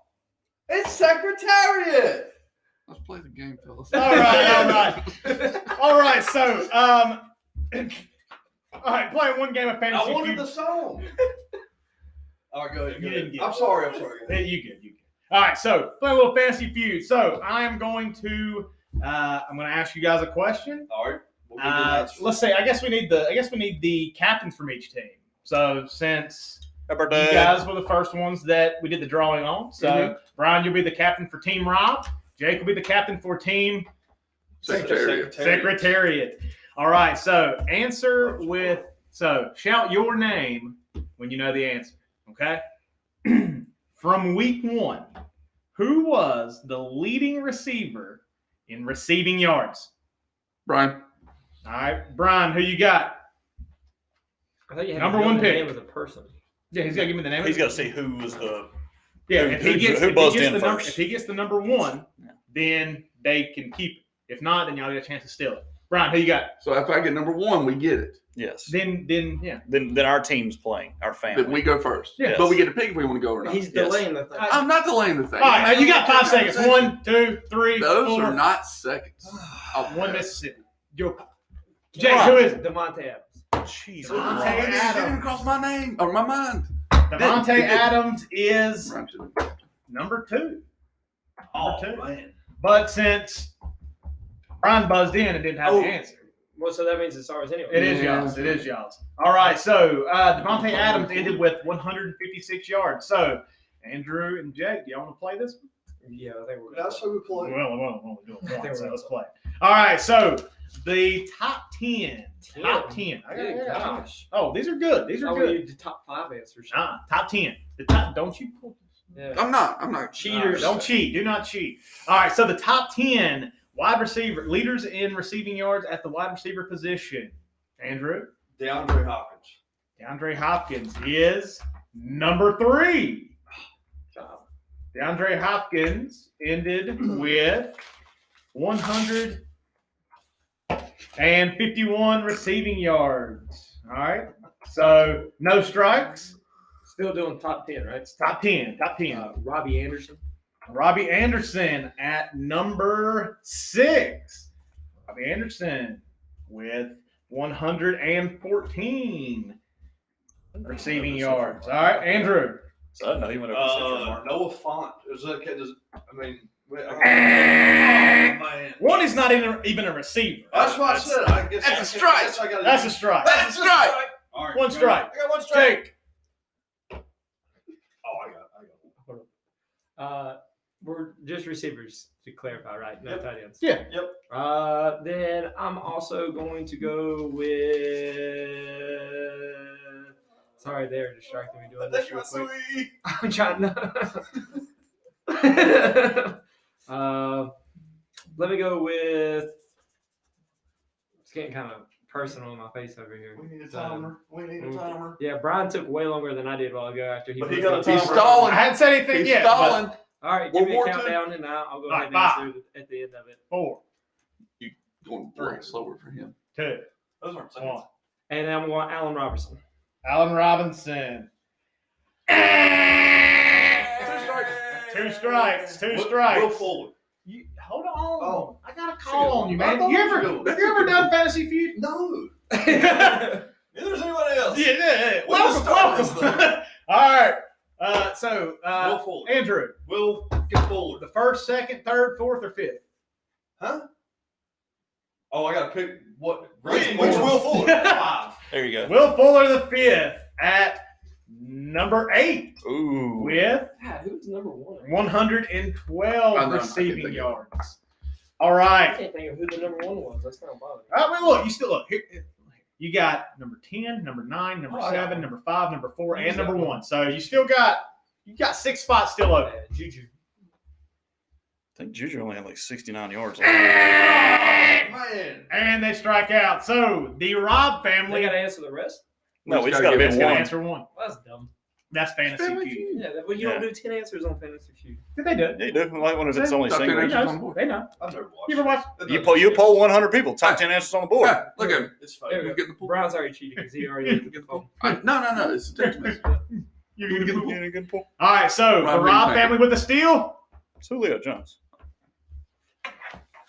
It's Secretariat. Let's play the game, fellas. All right. So, all right, playing one game of Fantasy I wanted Feud. the song. All right, go ahead. You didn't get I'm it. sorry. Hey, you good. All right, so playing a little Fantasy Feud. So I am going to ask you guys a question. All right. We'll give you an answer. Let's say I guess we need the captains from each team. So since Happy you birthday. guys were the first ones that we did the drawing on, so Brian, you'll be the captain for Team Rob. Jake will be the captain for Team Secretariat. All right, so shout your name when you know the answer. Okay. From week 1, who was the leading receiver in receiving yards? Brian. All right, Brian, who you got? I thought you had Number to know one the pick. name of the person. Yeah, he's got to give me the name. He's got to see who was the. Yeah, who buzzed in first. If he gets the number 1, then they can keep it. If not, then y'all get a chance to steal it. Brian, who you got? So if I get number 1, we get it. Yes. Then yeah. Then our team's playing, our family. Then we go first. Yes. But we get to pick if we want to go or not. He's delaying the thing. I'm not delaying the thing. All right, you got 5 seconds. 1, 2, 3, Those 4. are not seconds. One Mississippi. Jake, who is it? Devontae Adams. Jeez. Devontae It didn't Adams. cross my name or my mind. Devontae Adams is Rhymes to it. number 2. Oh, Number 2. man. But since Brian buzzed in and didn't have the answer, Well, so that means it's ours anyway. it is Yeah. y'all's. It is y'all's. All right, so Devontae Adams ended with 156 yards. So Andrew and Jake, do y'all want to play this one? Yeah, I think we're That's who we play. Well, we're only doing I think one, so we're let's play. All right, so the top 10. Top 10. Good gosh. Oh, these are good. These are Oh, good. we did top 5 answers. Top 10. The top. Don't you pull this? Yeah. I'm not. Cheaters. Don't cheat. Do not cheat. All right, so the top 10 wide receiver leaders in receiving yards at the wide receiver position. Andrew. DeAndre Hopkins. DeAndre Hopkins is number 3. DeAndre Hopkins ended with 151 receiving yards. All right. So no strikes. Still doing top 10, right? It's top 10. Top 10. Robbie Anderson. Robbie Anderson at number 6. Robbie Anderson with 114 receiving yards. All right, Andrew. So no, he went over the central mark. Noah Font. Man. One is not even a receiver. That's what I said. I guess That's a strike. That's a strike. That's a strike. All right, One strike. I got one strike. Jake. Oh, I got. We're just receivers to clarify, right? No Yep. tight ends. Yeah. Yep. Then I'm also going to go with. Sorry, they're distracting me doing this real quick. I'm trying to. Let me go with. It's getting kind of personal in my face over here. We need a timer. We need a timer. Yeah, Brian took way longer than I did a while ago after he. But he moved got a up. timer. He's stalling. I hadn't said anything He's yet. stalling. All right, give me a World War II. countdown and I'll go All ahead right, and answer at the end of it. 4, Going very slower for him. 2, Those aren't 1. seconds. And then I'm going Allen Robertson. Allen Robinson. 2 strikes. 2 strikes. Will Fuller. Hold on. Oh. I got a call on you, I man. thought You it was ever done Fantasy Feud? No. Yeah. Neither is anyone else. Welcome. All right. So, Will Fuller. Andrew, Will get Fuller. the 1st, 2nd, 3rd, 4th, or 5th? Huh? Oh, I got to pick what? Which Will Fuller? 5. There you go. Will Fuller the 5th at number 8 Ooh. with God, who's number 1? 112 I know, I receiving can't think of yards. All I right. can't think of who the number 1 was. That's not bothering. All right, look. You still look. Here, you got number 10, number 9, number Oh, I got 7, one. number 5, number 4, Who's and number that 1. So you got 6 spots still open. Juju. I think Juju only had like 69 yards. Man. And they strike out. So the Robb They family got to answer the rest? No, we just got to give pick it is going to one. answer 1. Well, that's dumb. That's Fantasy Feud. Yeah, well, you don't do 10 answers on Fantasy Feud. Did they do it? Yeah, you do. Like one if it's only Top 10 single. They answers on the know. board. They know. I've never watched. You ever watch? it. You poll 100 people. Top 10 answers on the board. Yeah, look at him. It's There fine. we You go. get the pool. Brian's already cheated because he already hit the phone. No. It's a text message. You're going to get the Yeah, good pull. All right, so the Rob Robb Reed family with the steal. It's Julio Jones.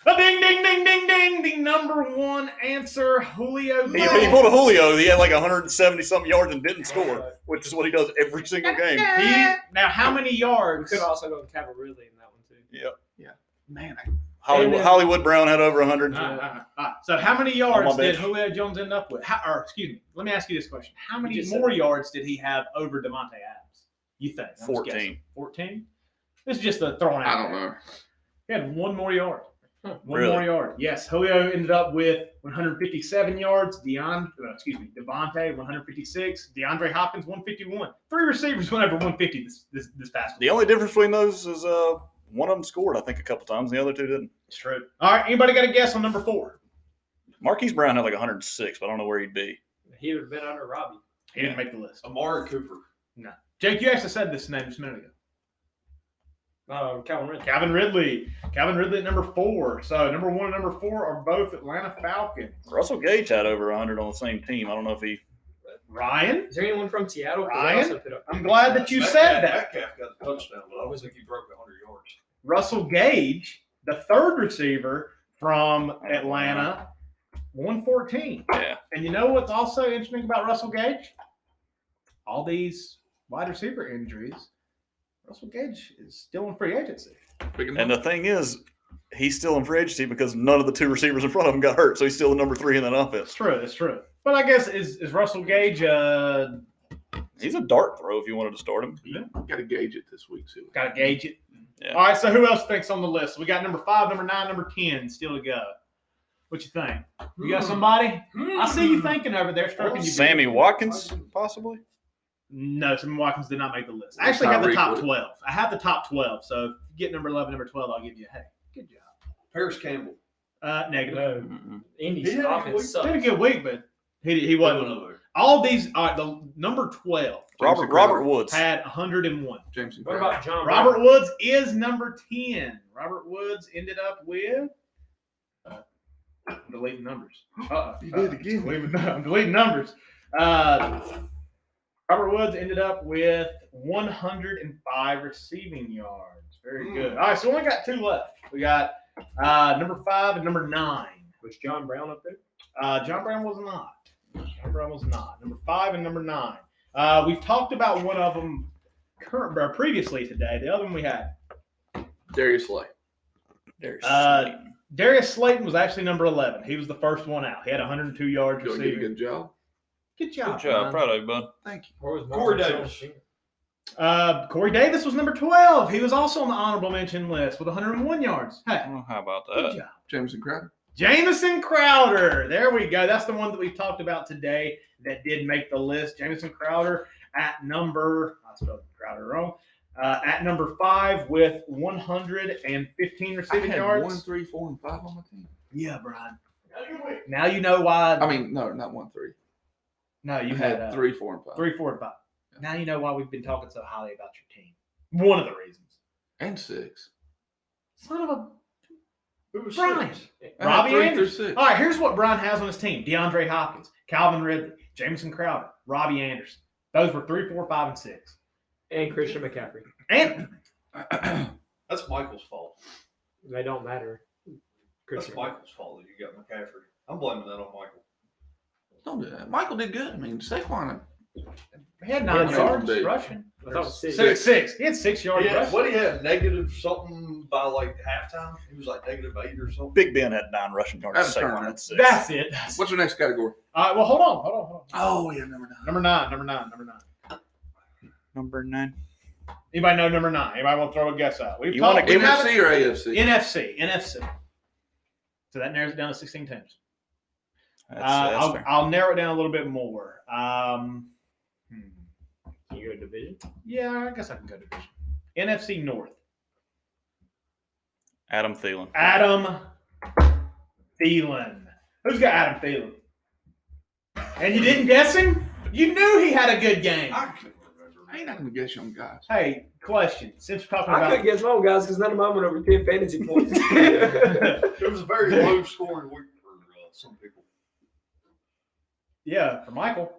Ding, ding, ding, ding, ding. The number 1 answer, Julio. He pulled a Julio. He had like 170-something yards and didn't score, which is what he does every single game. Now, how many We yards? could also go with Cavarilli in that one, too. Man, Hollywood Brown had over 100. So how many yards On my did bench. Julio Jones end up with? Excuse me. Let me ask you this question. How many just more said- yards did he have over Devontae Adams? You think? I'm just 14. guessing. 14? This is just a throwing out. I don't know. He had 1 more yard. One Really? more yard. Yes, Julio ended up with 157 yards. Devontae 156. DeAndre Hopkins 151. 3 receivers went over 150 this past The week. only difference between those is one of them scored, I think, a couple times. The other two didn't. It's true. All right, anybody got a guess on number 4? Marquise Brown had like 106, but I don't know where he'd be. He would have been under Robbie. He didn't make the list. Amari Cooper. Jake, you actually said this name just a minute ago. Calvin Ridley. Calvin Ridley at number 4. So number 1 and number 4 are both Atlanta Falcons. Russell Gage had over 100 on the same team. I don't know if he. Ryan, Is there anyone from Seattle? 'Cause they Ryan? also put up- I'm glad that you said that. Metcalf got a touchdown, but I always think he broke 100 yards. Russell Gage, the third receiver from Atlanta, 114. Yeah. And you know what's also interesting about Russell Gage? All these wide receiver injuries. Russell Gage is still in free agency. And the thing is, he's still in free agency because none of the 2 receivers in front of him got hurt, so he's still the number 3 in that offense. It's true. But I guess is Russell Gage He's a dart throw if you wanted to start him. You got to gauge it this week, too. got to gauge it. Yeah. All right, so who else thinks on the list? We got number 5, number 9, number 10 still to go. What you think? You got somebody? I see you thinking over there, stroking your Sammy beard. Watkins, possibly? No, Sammy Watkins did not make the list. I actually have the Tyreek top would. 12. I have the top 12. So if you get number 11, number 12, I'll give you a hey. Good job. Paris Campbell. Negative. No, Indy's Yeah, offense He had a sucks. good week, but he wasn't. All these, the number 12 Robert Woods. had 101. Jameson What Crowder. about John Robert Brown? Woods is number 10. Robert Woods ended up with. I'm deleting numbers. You did again. I'm deleting numbers. Robert Woods ended up with 105 receiving yards. Very good. All right, so we only got 2 left. We got number 5 and number 9. Was John Brown up there? John Brown was not. Number 5 and number 9. We've talked about one of them previously today. The other one we had. Darius Slay. Darius Slayton was actually number 11. He was the first one out. He had 102 yards You did a receiving. good job. Good job. Good job. man. Proud of you, bud. Thank you. Or was Corey Marlon Davis. Jones? Corey Davis was number 12. He was also on the honorable mention list with 101 yards. Hey, Well, how about good that? job. Jameson Crowder. Jamison Crowder. There we go. That's the one that we talked about today that did make the list. Jamison Crowder at number, I spelled Crowder wrong, at number 5 with 115 receiving I had yards. 1, 3, 4, and 5 on my team. Yeah, Brian. Now you know why. I mean, no, not 1, 3. no, you I had had 3, 4, and 5. 3, 4, and 5. Now you know why we've been talking so highly about your team. One of the reasons. And 6. Son of a Who was Brian. 6? I had Robbie 3 through Anderson. 6. All right, here's what Brian has on his team: DeAndre Hopkins, Calvin Ridley, Jamison Crowder, Robbie Anderson. Those were 3, 4, 5, and 6. And Christian McCaffrey. And That's Michael's fault. They don't matter. That's Christian. Michael's fault that you got McCaffrey. I'm blaming that on Michael. Don't do that. Michael did good. I mean, Saquon. he had 9 Yeah, yards dude. rushing. I thought it was 6. 6. He had 6 yards Yeah, rushing. what he had negative something by like halftime. He was like negative 8 or something. Big Ben had 9 rushing yards. That's a Saquon turnaround. had 6. That's it. What's your next category? All right, well, hold on. Oh, yeah, number 9. Number 9. Number 9. Anybody know number 9? Anybody want to throw a guess out? We've You wanna talked. we haven't- NFC or AFC? NFC. So that narrows it down to 16 teams. That's fair. I'll narrow it down a little bit more. Can you go division? Yeah, I guess I can go division. NFC North. Adam Thielen. Adam Thielen. Who's got Adam Thielen? And you didn't guess him? You knew he had a good game. I couldn't remember. I ain't not going to guess young guys. Hey, question. Since we're talking I about couldn't guess my own guys because none of mine went over 10 fantasy points. It was a very low scoring week for some people. yeah, for Michael.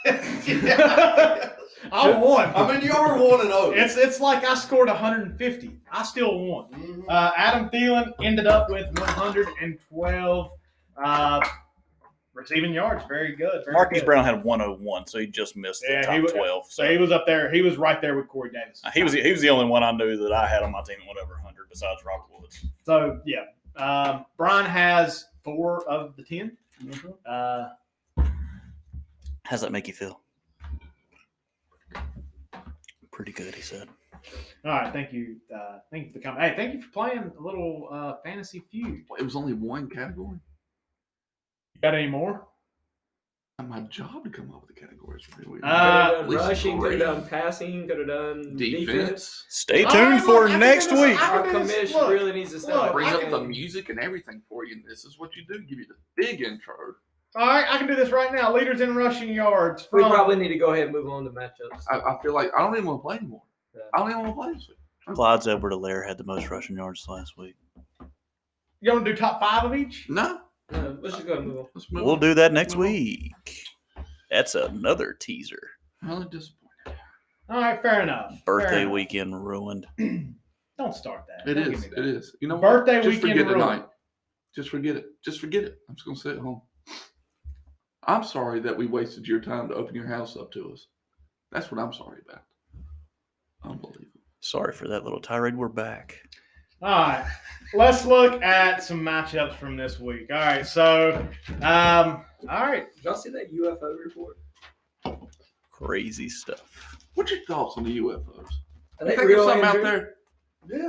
I I won. mean, you are 1-0. It's like I scored 150. I still won. Mhm. Adam Thielen ended up with 112 receiving yards. Very good. Very Marquise good. Brown had 101, so he just missed the Yeah, top he was- 12. So he was up there. He was right there with Corey Davis. He was the only one I knew that I had on my team that went over 100 besides Robert Woods. So yeah, Brian has 4 of the 10. How's that make you feel? Pretty good, he said. All right, thank you. Thank you for coming. Hey, thank you for playing a little Fantasy Feud. It was only one category. You got any more? Not my job to come up with the categories for me. Could have Least done rushing, could have three. done passing, could have done defense. Defense. Stay All tuned right, for look, I can next do this. week. I can Our do this. commission Look, really needs to stop. Bring I up can- the music and everything for you. And this is what you do. Give you the big intro. All right, I can do this right now. Leaders in rushing yards. We From, probably need to go ahead and move on to matchups. I feel like I don't even want to play anymore. I don't even want to play this week. Clyde's Edward-Helaire had the most rushing yards last week. You want to do top 5 of each? No. No, let's just go and move on. Let's move We'll on. do that next Move on. week. That's another teaser. Really disappointed. All right, fair enough. Birthday Fair enough. weekend ruined. Don't start that. It Don't is. give me It that. is. You know Birthday what? Just weekend forget it ruined. tonight. Just forget it. Just forget it. I'm just going to stay at home. I'm sorry that we wasted your time to open your house up to us. That's what I'm sorry about. Unbelievable. Sorry for that little tirade. We're back. All right, let's look at some matchups from this week. All right, so, all right. Did y'all see that UFO report? Crazy stuff. What's your thoughts on the UFOs? Are You they think there's real, something out Andrew? there?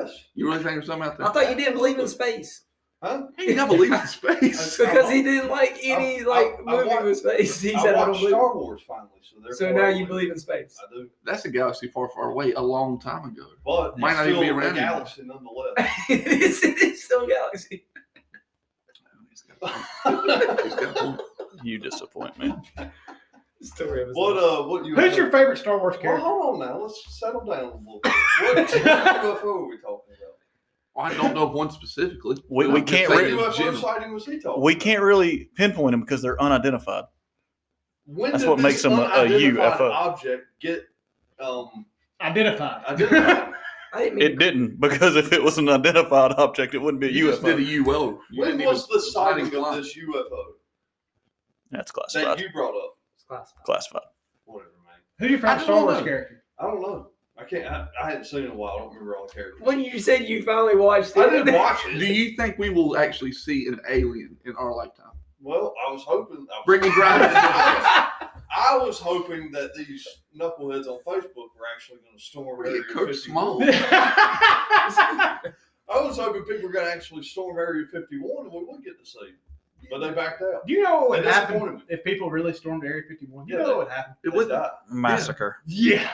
Yes. You really think there's something out there? I thought you didn't believe in space. Huh? Hey, you don't believe in space. Because he didn't like any I movie watched- with space. He I said, I don't watched believe. Star Wars finally, so therefore So now you believe in space. I do. That's a galaxy far, far away a long time ago. But Might it's not even still be around a anymore. galaxy nonetheless. It's still a galaxy. He's got a point. You disappoint me. Story of his What life. what you Who's your favorite Star Wars Well, character? hold on now. Let's settle down a little bit. What UFO are we talking about? Well, I don't know of one specifically. We I'm just can't saying What in UFO general. sighting was he talking We about? can't really pinpoint them because they're unidentified. When That's did what this makes them a unidentified UFO. object get Identified. identified? I didn't mean It didn't, because if it was an identified object, it wouldn't be a You just did a UFO. UO. You When didn't was even- the sighting not even of this UFO That's that classified. you brought up? it's classified. Classified. Whatever, man. Who's your I favorite just Star wanna Wars know. character? I don't know. I can't. I hadn't seen it in a while. I don't remember all the characters. When you said you finally watched it, I didn't watch Do it. you think we will actually see an alien in our lifetime? Well, I was hoping. Bring me grounded. I was hoping that these knuckleheads on Facebook were actually going to storm Where Area you cook 51. small? I was hoping people were going to actually storm Area 51 and we would get to see. But they backed out. Do you know what would It disappointed happen me. if people really stormed Area 51? You Yeah, know what would happen? It They would. died. Massacre. Yeah.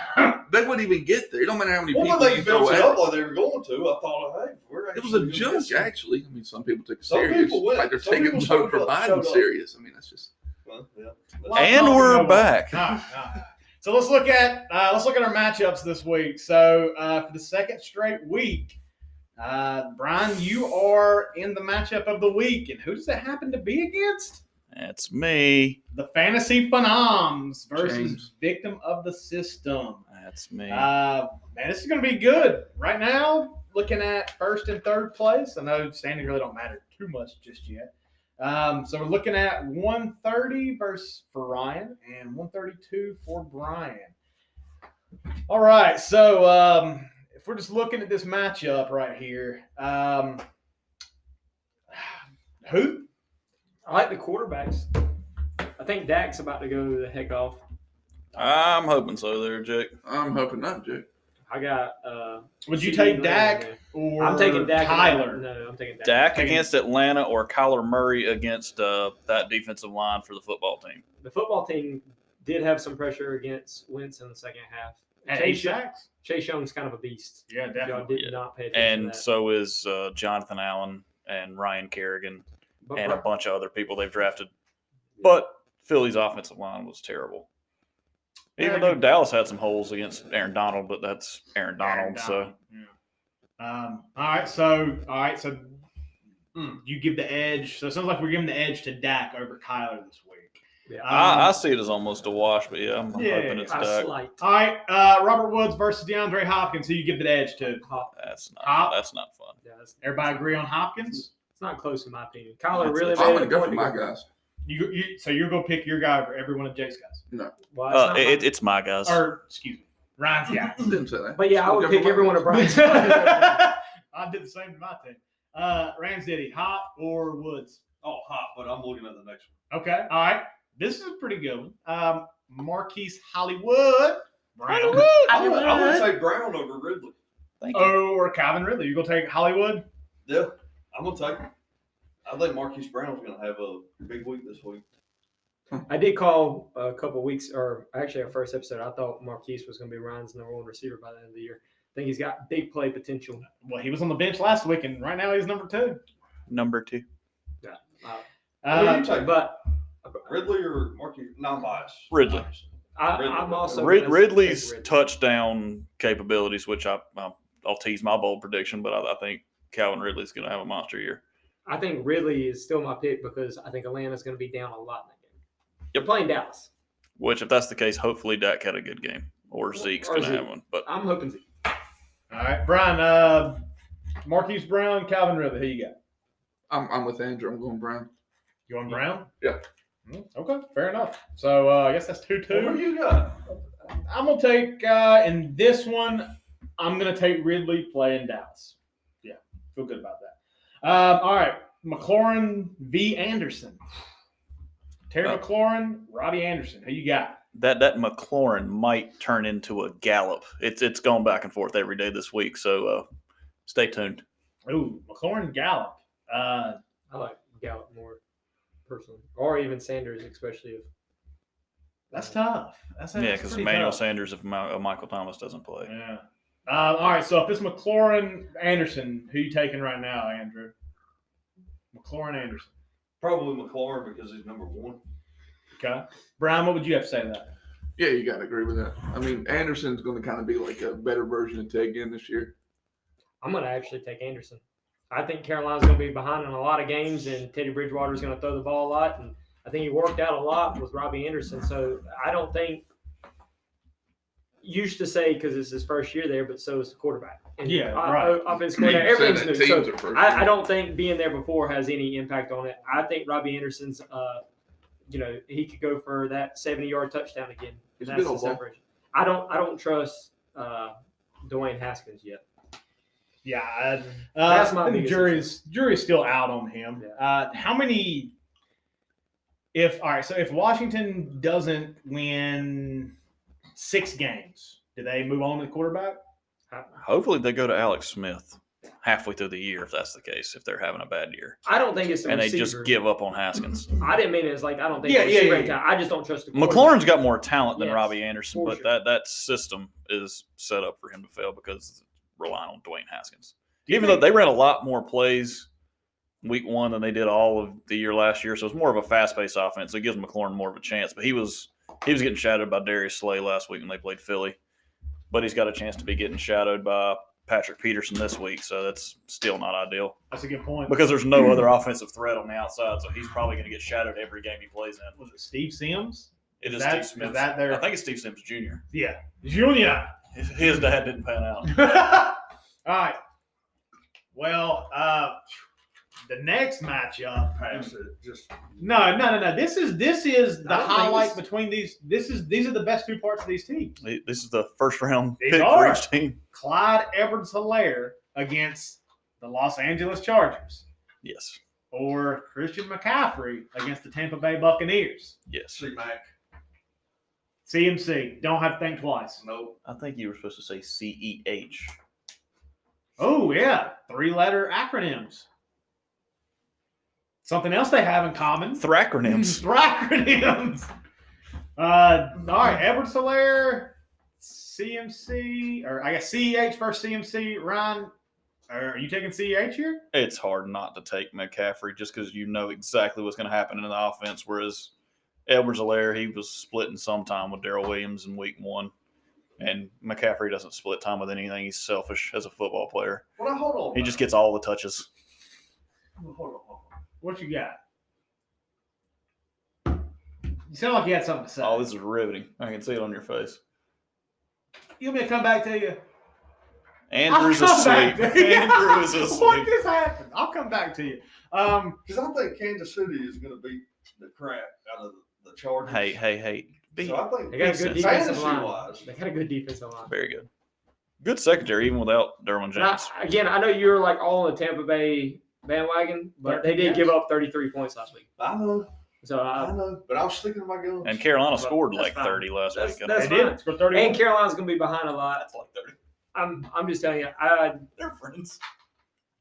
They wouldn't even get there. It don't matter how many Well, people when they you throw built it at up like they were going to, I thought, hey, we're it was actually a gonna joke, get some- actually. I mean, some people took it Some serious. people went. Like they're Some taking people the showed vote for up- showed Biden up. serious. I mean, that's just. Well, yeah. And Well, we're no more. back. All right. So let's look at our matchups this week. So for the second straight week, Brian, you are in the matchup of the week, and who does it happen to be against? That's me. The Fantasy Phenoms versus James. Victim of the System. That's me. Man, this is going to be good. Right now, looking at first and third place. I know standings really don't matter too much just yet. So we're looking at 130 for Ryan and 132 for Brian. All right, so if we're just looking at this matchup right here, who? I like the quarterbacks. I think Dak's about to go the heck off. I'm hoping so there, Jake. I'm hoping not, Jake. I got. Would you CD take Lamb Dak there. or I'm taking Dak. Kyler? No, I'm taking Dak. Dak Taking- against Atlanta or Kyler Murray against that defensive line for the football team. The football team did have some pressure against Wentz in the second half. At 8 sacks? Chase Young's kind of a beast. Yeah, Y'all definitely. did not pay attention And to that. so is Jonathan Allen and Ryan Kerrigan But and a bunch of other people they've drafted. But Philly's offensive line was terrible. Even though Dallas had some holes against Aaron Donald, but that's Aaron Donald. So Yeah. All right. So you give the edge. So it sounds like we're giving the edge to Dak over Kyler this week. yeah, I see it as almost a wash, but yeah, I'm Yeah, hoping it's a Dak. slight. All right. Robert Woods versus DeAndre Hopkins. Who you give the edge to? Hop. That's Hop. not fun. Yeah, Everybody agree on Hopkins? it's not close in my opinion. Kyler That's really it. made I'm it going to go for point my to guys. So you're gonna pick your guy over every one of Jake's guys, Well, it's not my- It's my guys. or excuse me, Ryan's guy. Didn't say that. but yeah, I I'll would go pick for my every one guys. of Brian's. I did the same to my team. Rams Diddy, Hop or Woods? Oh, hot, but I'm looking at the next one. Okay. All right. This is a pretty good one. Marquise Hollywood. Brown. I'm going to take Brown over Ridley. Thank you. Or Calvin Ridley. You gonna take Hollywood? Yeah, I'm going to take him. I think Marquise Brown's going to have a big week this week. I did call a couple weeks, or actually our first episode. I thought Marquise was going to be Ryan's number one receiver by the end of the year. I think he's got big play potential. Well, he was on the bench last week, and right now he's number 2. Number 2. Who do you take? But Ridley or Marquise? Non-biased. Ridley. I'm also Ridley's Ridley. touchdown capabilities, which I'll tease my bold prediction, but I think Calvin Ridley's going to have a monster year. I think Ridley is still my pick because I think Atlanta's going to be down a lot in that game. Yep. They're playing Dallas. Which, if that's the case, hopefully Dak had a good game, or Zeke's going to Zeke. have one. But I'm hoping Zeke. All right, Brian. Marquise Brown, Calvin Ridley. Who you got? I'm with Andrew. I'm going Brown. You on Brown? Yeah. Okay, fair enough. So I guess that's 2-2. Who you got? I'm gonna take in this one. I'm gonna take Ridley playing Dallas. Yeah, feel good about that. All right, McLaurin v. Anderson. Terry McLaurin, Robbie Anderson. Who you got? that McLaurin might turn into a Gallup. It's going back and forth every day this week, so stay tuned. Ooh, McLaurin Gallup. I like Gallup more personally, or even Sanders, especially if. That's tough. That's Because pretty Emmanuel tough. Sanders, if Michael Thomas doesn't play. Yeah. All right, so if it's McLaurin Anderson, who you taking right now, Andrew? McLaurin Anderson. Probably McLaurin because he's number one. Okay. Brian, what would you have to say to that? Yeah, you got to agree with that. I mean, Anderson's going to kind of be like a better version of Ted Ginn this year. I'm going to actually take Anderson. I think Carolina's going to be behind in a lot of games, and Teddy Bridgewater's going to throw the ball a lot. And I think he worked out a lot with Robbie Anderson. So I don't think used to say because it's his first year there, but so is the quarterback. And Yeah, right. Offensive coordinator, everything's new. Teams So are first I year. don't think being there before has any impact on it. I think Robbie Anderson's, he could go for that 70-yard touchdown again. He's And that's a good the old ball. separation. I don't trust Dwayne Haskins yet. Yeah, That's my I think biggest jury's still out on him. Yeah. How many? If Washington doesn't win 6 games, do they move on to the quarterback? Hopefully they go to Alex Smith halfway through the year if that's the case, if they're having a bad year. I don't think it's the And they receiver. just give up on Haskins. I didn't mean it as like I don't think Yeah, the yeah, receiver yeah, ain't yeah. talent. I just don't trust the quarterback. McLaurin's got more talent than Yes, Robbie Anderson, for but sure. that system is set up for him to fail because it's relying on Dwayne Haskins. Even though they ran a lot more plays week 1 than they did all of the year last year, so it's more of a fast-paced offense. So it gives McLaurin more of a chance. But he was getting shadowed by Darius Slay last week when they played Philly. But he's got a chance to be getting shadowed by Patrick Peterson this week, so that's still not ideal That's a good point. because there's no other offensive threat on the outside, so he's probably going to get shadowed every game he plays in. Was it Steve Sims? It is that- Steve Smith. is that their- I think it's Steve Sims Jr. Yeah, Junior. His dad didn't pan out. All right. Well, the next matchup. Pass it. Just No. This is the I don't think highlight it's- between these. These are the best 2 parts of these teams. This is the first round These pick are. for each team. Clyde Edwards-Helaire against the Los Angeles Chargers, Yes. or Christian McCaffrey against the Tampa Bay Buccaneers. Yes. C-Mac. CMC. Don't have to think twice. Nope. I think you were supposed to say CEH. Oh, yeah. 3-letter acronyms. Something else they have in common. Thracronyms. Acronyms. All right. Edwards-Helaire, CMC, or I guess CEH versus CMC. Ryan, are you taking CEH here? It's hard not to take McCaffrey just because you know exactly what's going to happen in the offense. Whereas Edwards-Helaire, he was splitting some time with Darrell Williams in week 1. And McCaffrey doesn't split time with anything. He's selfish as a football player. Well, now, hold on. He just gets all the touches. Hold on. What you got? You sound like you had something to say. Oh, this is riveting. I can see it on your face. You want me to come back to you? Andrew's I'll come asleep. back to you. Andrew is What asleep. just happened? I'll come back to you. Because I think Kansas City is going to beat the crap out of the Chargers. Hey. So I think They got a good Fantasy defensive line. wise, They got a good defensive line. Very good. Good secondary, even without Derwin Now, James. again, I know you're like all on the Tampa Bay bandwagon, but they did give up 33 points last week. I know, So but I'm sticking to my guns. And Carolina Well, scored that's like fine. 30 last That's- week. that's they did. fine. It's for 31. and Carolina's going to be behind a lot. That's like 30. I'm just telling you, They're friends.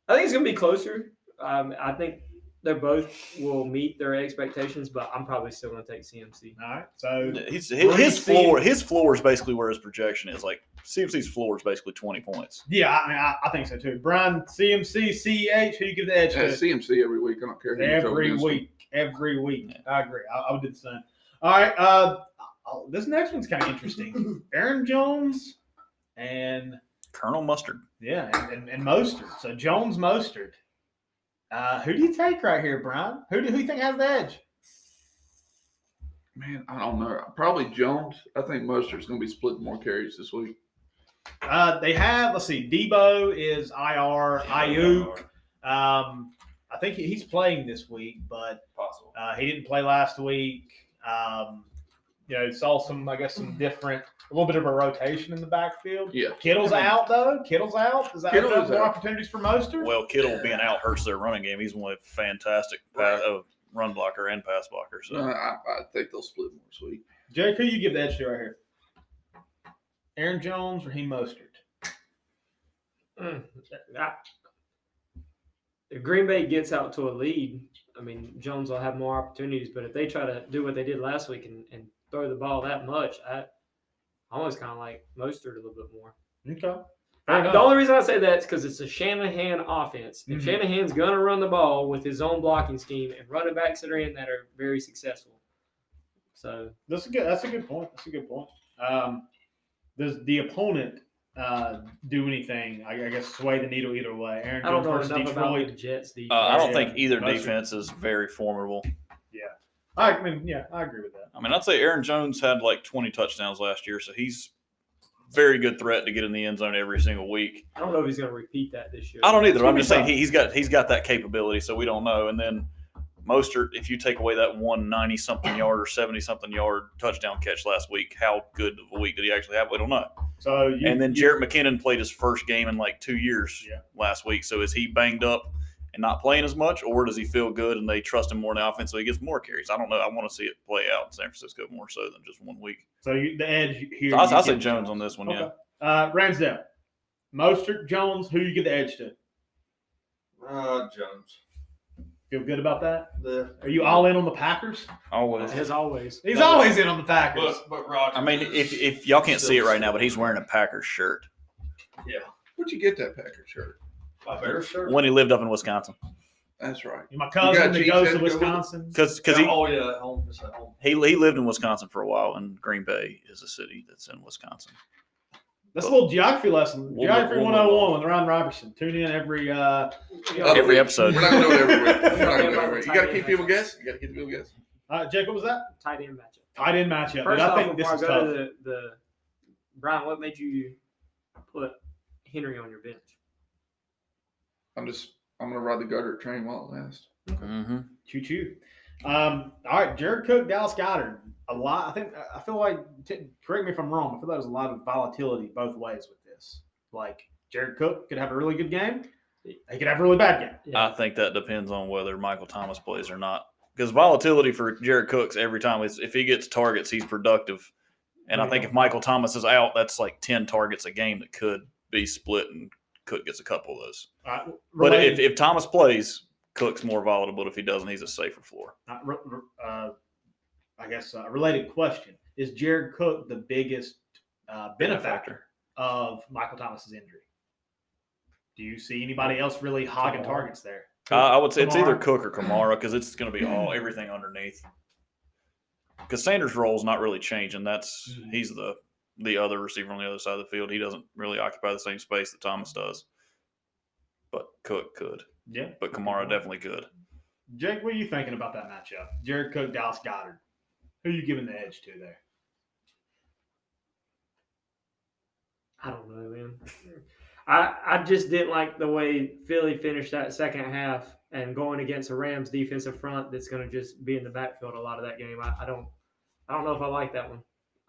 I think it's going to be closer. I think they both will meet their expectations, but I'm probably still going to take CMC. All right. So His floor is basically where his projection is. Like CMC's floor is basically 20 points. yeah, I think so too. Brian, CMC, CEH, who you give the edge Yeah, to? CMC every week. I don't care who you throw Every against them. week. Every week. I agree. I would do the same. All right. this next one's kind of interesting. Aaron Jones and Colonel Mustard. and Mostert. So Jones, Mostert. Who do you take right here, Brian? Who do you think has the edge? Man, I don't know. Probably Jones. I think Mostert's going to be splitting more carries this week. They have, let's see, Debo is IR, Ayuk. I think he's playing this week, but Possible. he didn't play last week. Saw some different, a little bit of a rotation in the backfield. Yeah. Kittle's out, though. Kittle's out. Does that Kittle open up is more out. opportunities for Mostert? Well, Kittle being out hurts their running game. He's one fantastic run blocker and pass blocker. So I think they'll split more this week. Jake, who you give the edge to right here? Aaron Jones or Raheem Mostert? If Green Bay gets out to a lead, I mean, Jones will have more opportunities. But if they try to do what they did last week and throw the ball that much, I always kind of like Mostert a little bit more. Okay. The only reason I say that is because it's a Shanahan offense. And Mhm. Shanahan's going to run the ball with his own blocking scheme and running backs that are in that are very successful. So That's a good point. Does the opponent do anything? I guess sway the needle either way. Aaron I don't Jones know versus enough about the Detroit. Jets defense. I don't Yeah, think either Mostert. defense is very formidable. I agree with that. I mean, I'd say Aaron Jones had like 20 touchdowns last year, so he's very good threat to get in the end zone every single week. I don't know if he's going to repeat that this year. I don't either. It's gonna I'm be just saying tough. he's got that capability, so we don't know. And then Mostert, if you take away that 190-something yard or 70-something yard touchdown catch last week, how good of a week did he actually have? We don't know. So And then Jarrett McKinnon played his first game in like 2 years Yeah. last week. So is he banged up and not playing as much, or does he feel good and they trust him more in the offense so he gets more carries? I don't know. I want to see it play out in San Francisco more so than just 1 week. So the edge here. So I'll you say give Jones on this one, yeah. Okay. Ransdale, Mostert, Jones. Who you give the edge to? Jones. Feel good about that? Are you all in on the Packers? Always. As always. He's always in on the Packers. But Rodgers. I mean, if y'all can't see it right now, but he's wearing a Packers shirt Where'd you get that Packers shirt? my Bears shirt. when he lived up in Wisconsin. That's right. My cousin got that cheese goes head to to go with it? Wisconsin. Because At home. It's at home. he lived in Wisconsin for a while, and Green Bay is a city that's in Wisconsin. That's a little geography lesson. We'll Geography move 101 with Ron Robertson. Tune in every Every episode. We're not going to do it every week. We're not Yeah, gonna do it about every week. the You got to tight keep end people guessing. You got to keep people guessing. Jake, what was that? Tight end matchup. Tight end matchup. First But off, I think this before is I go tough. to the Brian, what made you put Henry on your bench? I'm going to ride the gutter train while it lasts. Mm-hmm. Choo choo. All right, Jared Cook, Dallas Goedert. I feel like, correct me if I'm wrong, I feel like there's a lot of volatility both ways with this. Like, Jared Cook could have a really good game. He could have a really bad game. I think that depends on whether Michael Thomas plays or not. Because volatility for Jared Cook's every time is if he gets targets, he's productive. And I think if Michael Thomas is out, that's like 10 targets a game that could be split, and Cook gets a couple of those. But if Thomas plays, Cook's more volatile. But if he doesn't, he's a safer floor. A related question. Is Jared Cook the biggest benefactor of Michael Thomas's injury? Do you see anybody else really hogging targets there? I would say it's either Kamara? Cook or Kamara because it's going to be everything underneath. Because Sanders' role is not really changing. He's the other receiver on the other side of the field. He doesn't really occupy the same space that Thomas does. But Cook could. Yeah. But Kamara definitely could. Jake, what are you thinking about that matchup? Jared Cook, Dallas Goedert. Who are you giving the edge to there? I don't know, man. I just didn't like the way Philly finished that second half and going against a Rams defensive front that's going to just be in the backfield a lot of that game. I don't know if I like that one.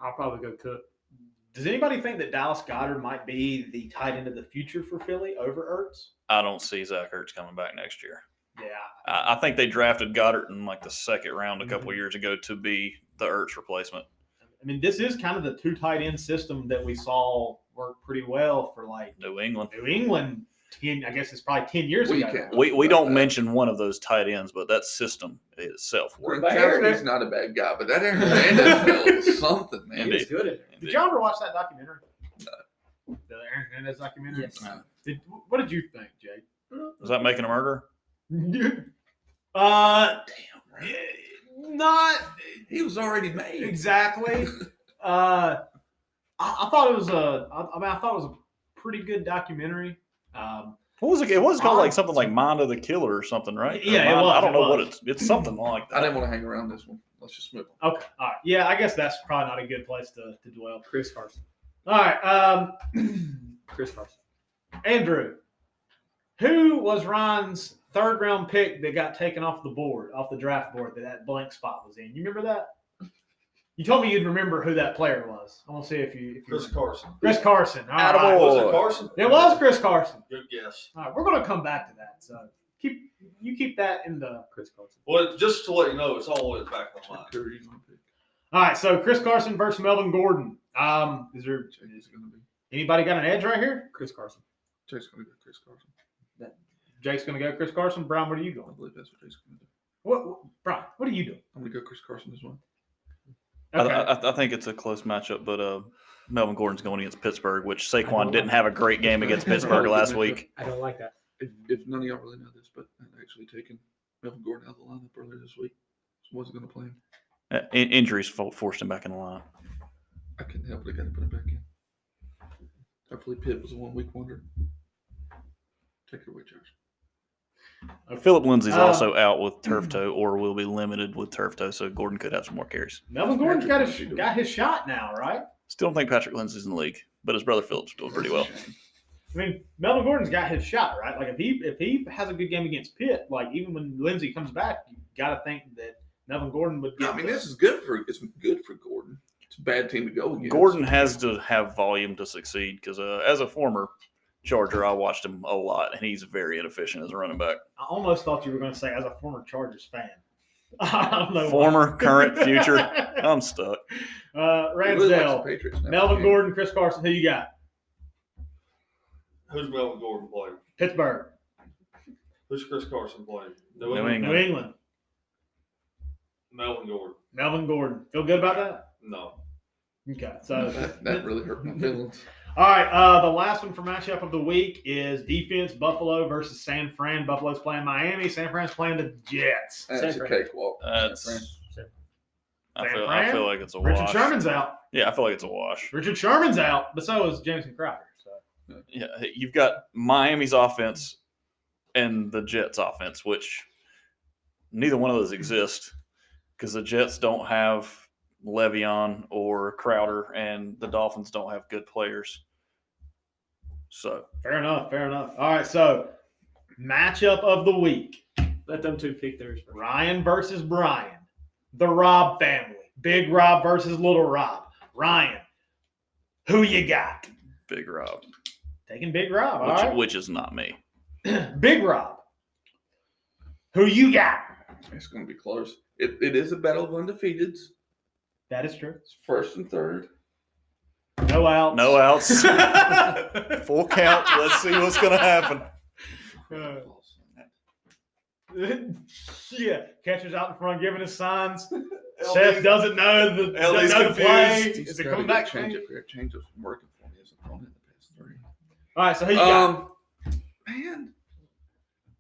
I'll probably go Cook. Does anybody think that Dallas Goedert might be the tight end of the future for Philly over Ertz? I don't see Zach Ertz coming back next year. Yeah. I think they drafted Goddard in like the second round a couple of years ago to be the Ertz replacement. I mean, this is kind of the two tight end system that we saw work pretty well for like New England. New England. I guess it's probably 10 years We ago. can't- We don't mention one of those tight ends, but that system itself works. Gronkowski's not a bad guy, but that Aaron Hernandez fellow is something, man. Indeed. He's good at it. Did y'all ever watch that documentary? No. The Aaron Hernandez documentary? Yes. No. What did you think, Jake? Is that making a murder? Damn. Not. He was already made. Exactly. I thought it was I thought it was a pretty good documentary. What was it? It was called like something like Mind of the Killer or something, right? Yeah, Mind, it was. I don't know what it's something like that. I didn't want to hang around this one. Let's just move on. Okay. All right. Yeah, I guess that's probably not a good place to dwell. Chris Carson. All right. Chris Carson. Andrew, who was Ryan's third round pick that got taken off the draft board that blank spot was in? You remember that? You told me you'd remember who that player was. I want to see if you Chris Carson. Chris Carson. All right. Attaboy. Was it Carson? It was Chris Carson. Good guess. All right, we're going to come back to that. So keep that in the Chris Carson. Well, just to let you know, it's all the way back on mine. Curry's my pick. All right, so Chris Carson versus Melvin Gordon. Is there Jay's going to be. anybody got an edge right here? Chris Carson. Jay's going to go Chris Carson. Jake's going to go Chris Carson. Brian, what are you I going? believe that's what Jay's going to do. Brian, what are you doing? I'm going to go Chris Carson as well. Okay. I think it's a close matchup, but Melvin Gordon's going against Pittsburgh, which Saquon didn't have a great game against Pittsburgh last week. I don't like that. If none of y'all really know this, but I'd actually taken Melvin Gordon out of the lineup earlier this week. So wasn't going to play him. Injuries forced him back in the line. I couldn't help it. I got to put him back in. Hopefully Pitt was a 1 week wonder. Take it away, Josh. Philip Lindsay's also out with turf toe, or will be limited with turf toe, so Gordon could have some more carries. Melvin Gordon's got his shot now, right? Still don't think Patrick Lindsay's in the league, but his brother Philip's doing pretty well. I mean, Melvin Gordon's got his shot, right? Like if he has a good game against Pitt, like even when Lindsay comes back, you got to think that Melvin Gordon would get. I mean, this is good for Gordon. It's a bad team to go against. Gordon has to have volume to succeed because as a former Charger, I watched him a lot, and he's very inefficient as a running back. I almost thought you were going to say as a former Chargers fan. I don't know. Former, current, future. I'm stuck. Ransdale, Melvin Gordon, Chris Carson. Who you got? Who's Melvin Gordon playing? Pittsburgh. Who's Chris Carson playing? New New England. Melvin Gordon. Melvin Gordon. Feel good about that? No. Okay. So that really hurt my feelings. all right. The last one for matchup of the week is defense Buffalo versus San Fran. Buffalo's playing Miami. San Fran's playing the Jets. That's a cakewalk. I feel like it's a Richard wash. Sherman's out. Yeah, I feel like it's a wash. Richard Sherman's out, but so is Jameson Crowder. So Yeah, you've got Miami's offense and the Jets' offense, which neither one of those exist because the Jets don't have Le'Veon or Crowder, and the Dolphins don't have good players. So fair enough. All right, so matchup of the week. Let them two pick theirs first. Ryan versus Brian. The Rob family. Big Rob versus Little Rob. Ryan, who you got? Big Rob, Taking Big Rob, all right? which is not me. Big Rob, who you got? It's going to be close. It is a battle of undefeateds. That is true. It's first and third. No outs. No outs. Full count. Let's see what's going to happen. Yeah, catcher's out in front giving us signs. Seth doesn't know the LD's doesn't know the play. confused. Is it coming back? Change it from working for me. Isn't on it the past 3. All right, so who you got? Man,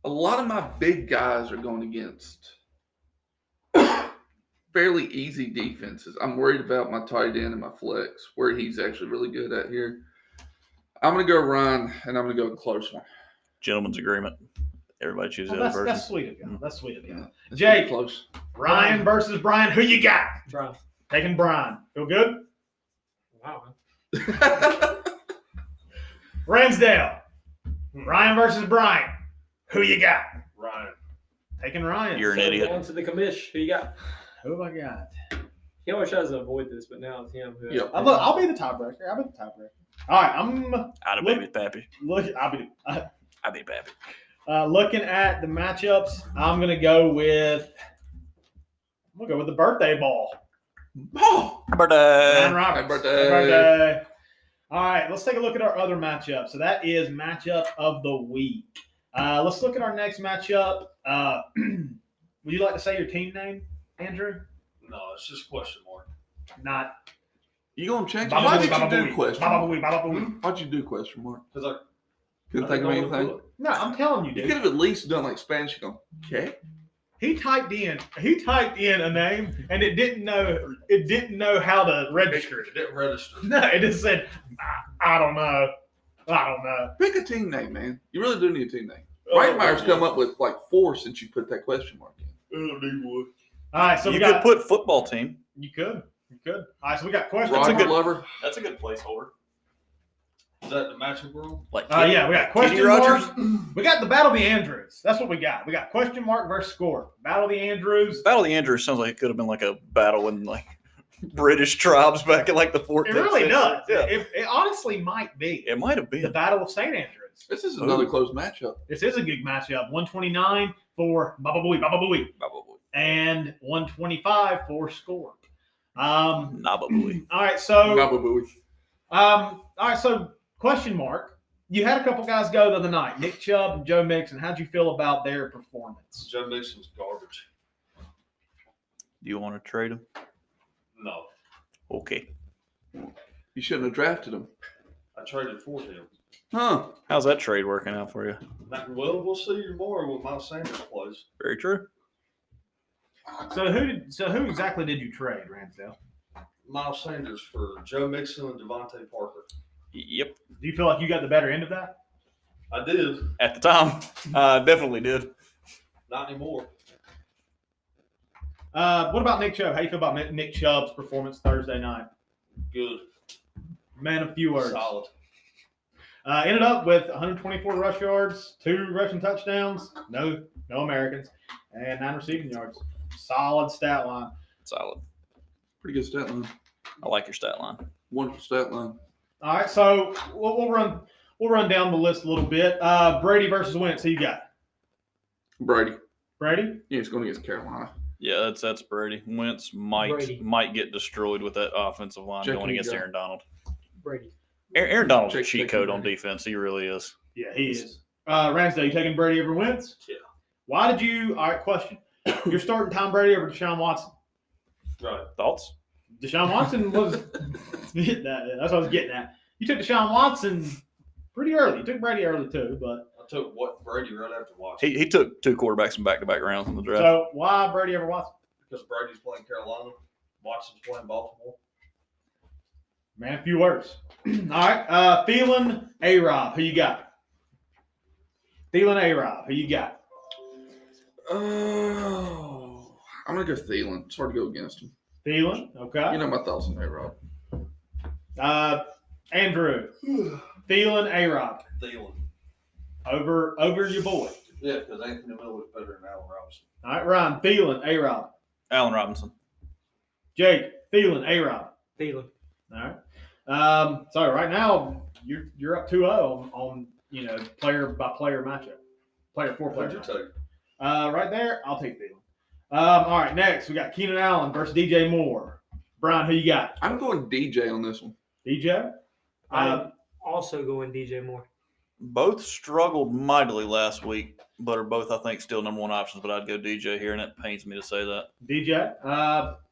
a lot of my big guys are going against fairly easy defenses. I'm worried about my tight end and my flex, where he's actually really good at here. I'm going to go Ryan, and I'm going to go a close one. Gentleman's agreement. Everybody chooses the other person. That's sweet of you. That's sweet of you. Yeah, it's Jake. pretty close. Ryan versus Brian. Who you got? Brian. Taking Brian. Feel good? Wow. Ransdale. Ryan versus Brian. Who you got? Ryan. Taking Ryan. You're an So idiot. On to the commish. Who you got? Who have I got? He always tries to avoid this, but now it's him. Who has Yep. I'll be the tiebreaker. I'll be the tiebreaker. All right, I'm I'd have baby Pappy. I'll be I'd be Pappy. looking at the matchups. I'm gonna go with the birthday ball. Oh, Ryan Birthday. Roberts. Happy birthday. Happy birthday. All right, let's take a look at our other matchup. So that is matchup of the week. Let's look at our next matchup. Would you like to say your team name, Andrew? No, it's just a question mark. Not. You going to change it? Why did you do question mark? Baba-booey. Why'd you do question mark? Because Couldn't think of anything? No, I'm telling you, You dude. could have at least done like Spanish. You go, okay. He typed in a name and it didn't know how to register It it. didn't register. No, it just said I don't know. I don't know. Pick a team name, man. You really do need a team name. Mike Myers come up with like 4 since you put that question mark in. I don't need one. All right, so you we could got. put football team. You could. All right, so we got questions. Roger Glover. That's a good placeholder. Is that the matchup room? Like Yeah, we got question Kitty Rogers. mark. We got the Battle of the Andrews. That's what we got. We got question mark versus score. Battle of the Andrews. Battle of the Andrews sounds like it could have been like a battle in like British tribes back in like the 14th It really century. does. Yeah. It honestly might be It might have the been. Battle of St. Andrews. This is another close matchup. This is a good matchup. 129 for Baba Booey, and 125 for score. Nababooey. All right, so Nababooey. all right, so question mark. You had a couple guys go the other night, Nick Chubb and Joe Mixon. How'd you feel about their performance? Joe Mixon's garbage. Do you want to trade him? No. Okay. You shouldn't have drafted him. I traded for him. Huh. How's that trade working out for you? Well, we'll see tomorrow when Miles Sanders plays. Very true. So who exactly did you trade, Ransdale? Miles Sanders for Joe Mixon and Devontae Parker. Yep. Do you feel like you got the better end of that? I did. At the time, definitely did. Not anymore. What about Nick Chubb? How you feel about Nick Chubb's performance Thursday night? Good. Man, a few words. Solid. Ended up with 124 rush yards, 2 rushing touchdowns, no Americans, and 9 receiving yards. Solid stat line. Solid. Pretty good stat line. I like your stat line. Wonderful stat line. All right, so we'll run down the list a little bit. Brady versus Wentz. Who you got? Brady. Brady? Yeah, he's going against Carolina. Yeah, that's Brady. Wentz Brady. might get destroyed with that offensive line Check going who you against got. Aaron Donald. Brady. Aaron Donald's a Check cheat who code you on got. defense. He really is. Yeah, he is. Ransdale, you taking Brady over Wentz? Yeah. Why did you? All right, question. You're starting Tom Brady over Deshaun Watson. Right. Thoughts? Deshaun Watson was that's what I was getting at. You took Deshaun Watson pretty early. You took Brady early too, but I took Brady right after Watson He took 2 quarterbacks in back-to-back rounds in the draft. so why Brady over Watson? because Brady's playing Carolina. Watson's playing Baltimore. Man, a few words. All right, Thielen, A-Rob. Who you got? Thielen, A-Rob. Who you got? Oh, I'm going to go Thielen. It's hard to go against him. Thielen, okay. You know my thoughts on that, Rob. Andrew, Thielen, A-Rob. Thielen. Over your boy. Yeah, because Anthony Miller was better than Allen Robinson. All right, Ryan, Thielen, A-Rob. Allen Robinson. Jake, Thielen, A-Rob. Thielen. All right. So right now you're up 2-0 on player by player matchup, player for player. Who'd you matchup. take? Right there, I'll take Thielen. All right, next we got Keenan Allen versus DJ Moore. Brian, who you got? I'm going DJ on this one. DJ. I'm also going DJ Moore. Both struggled mightily last week, but are both, I think, still number 1 options. But I'd go DJ here, and it pains me to say that. DJ.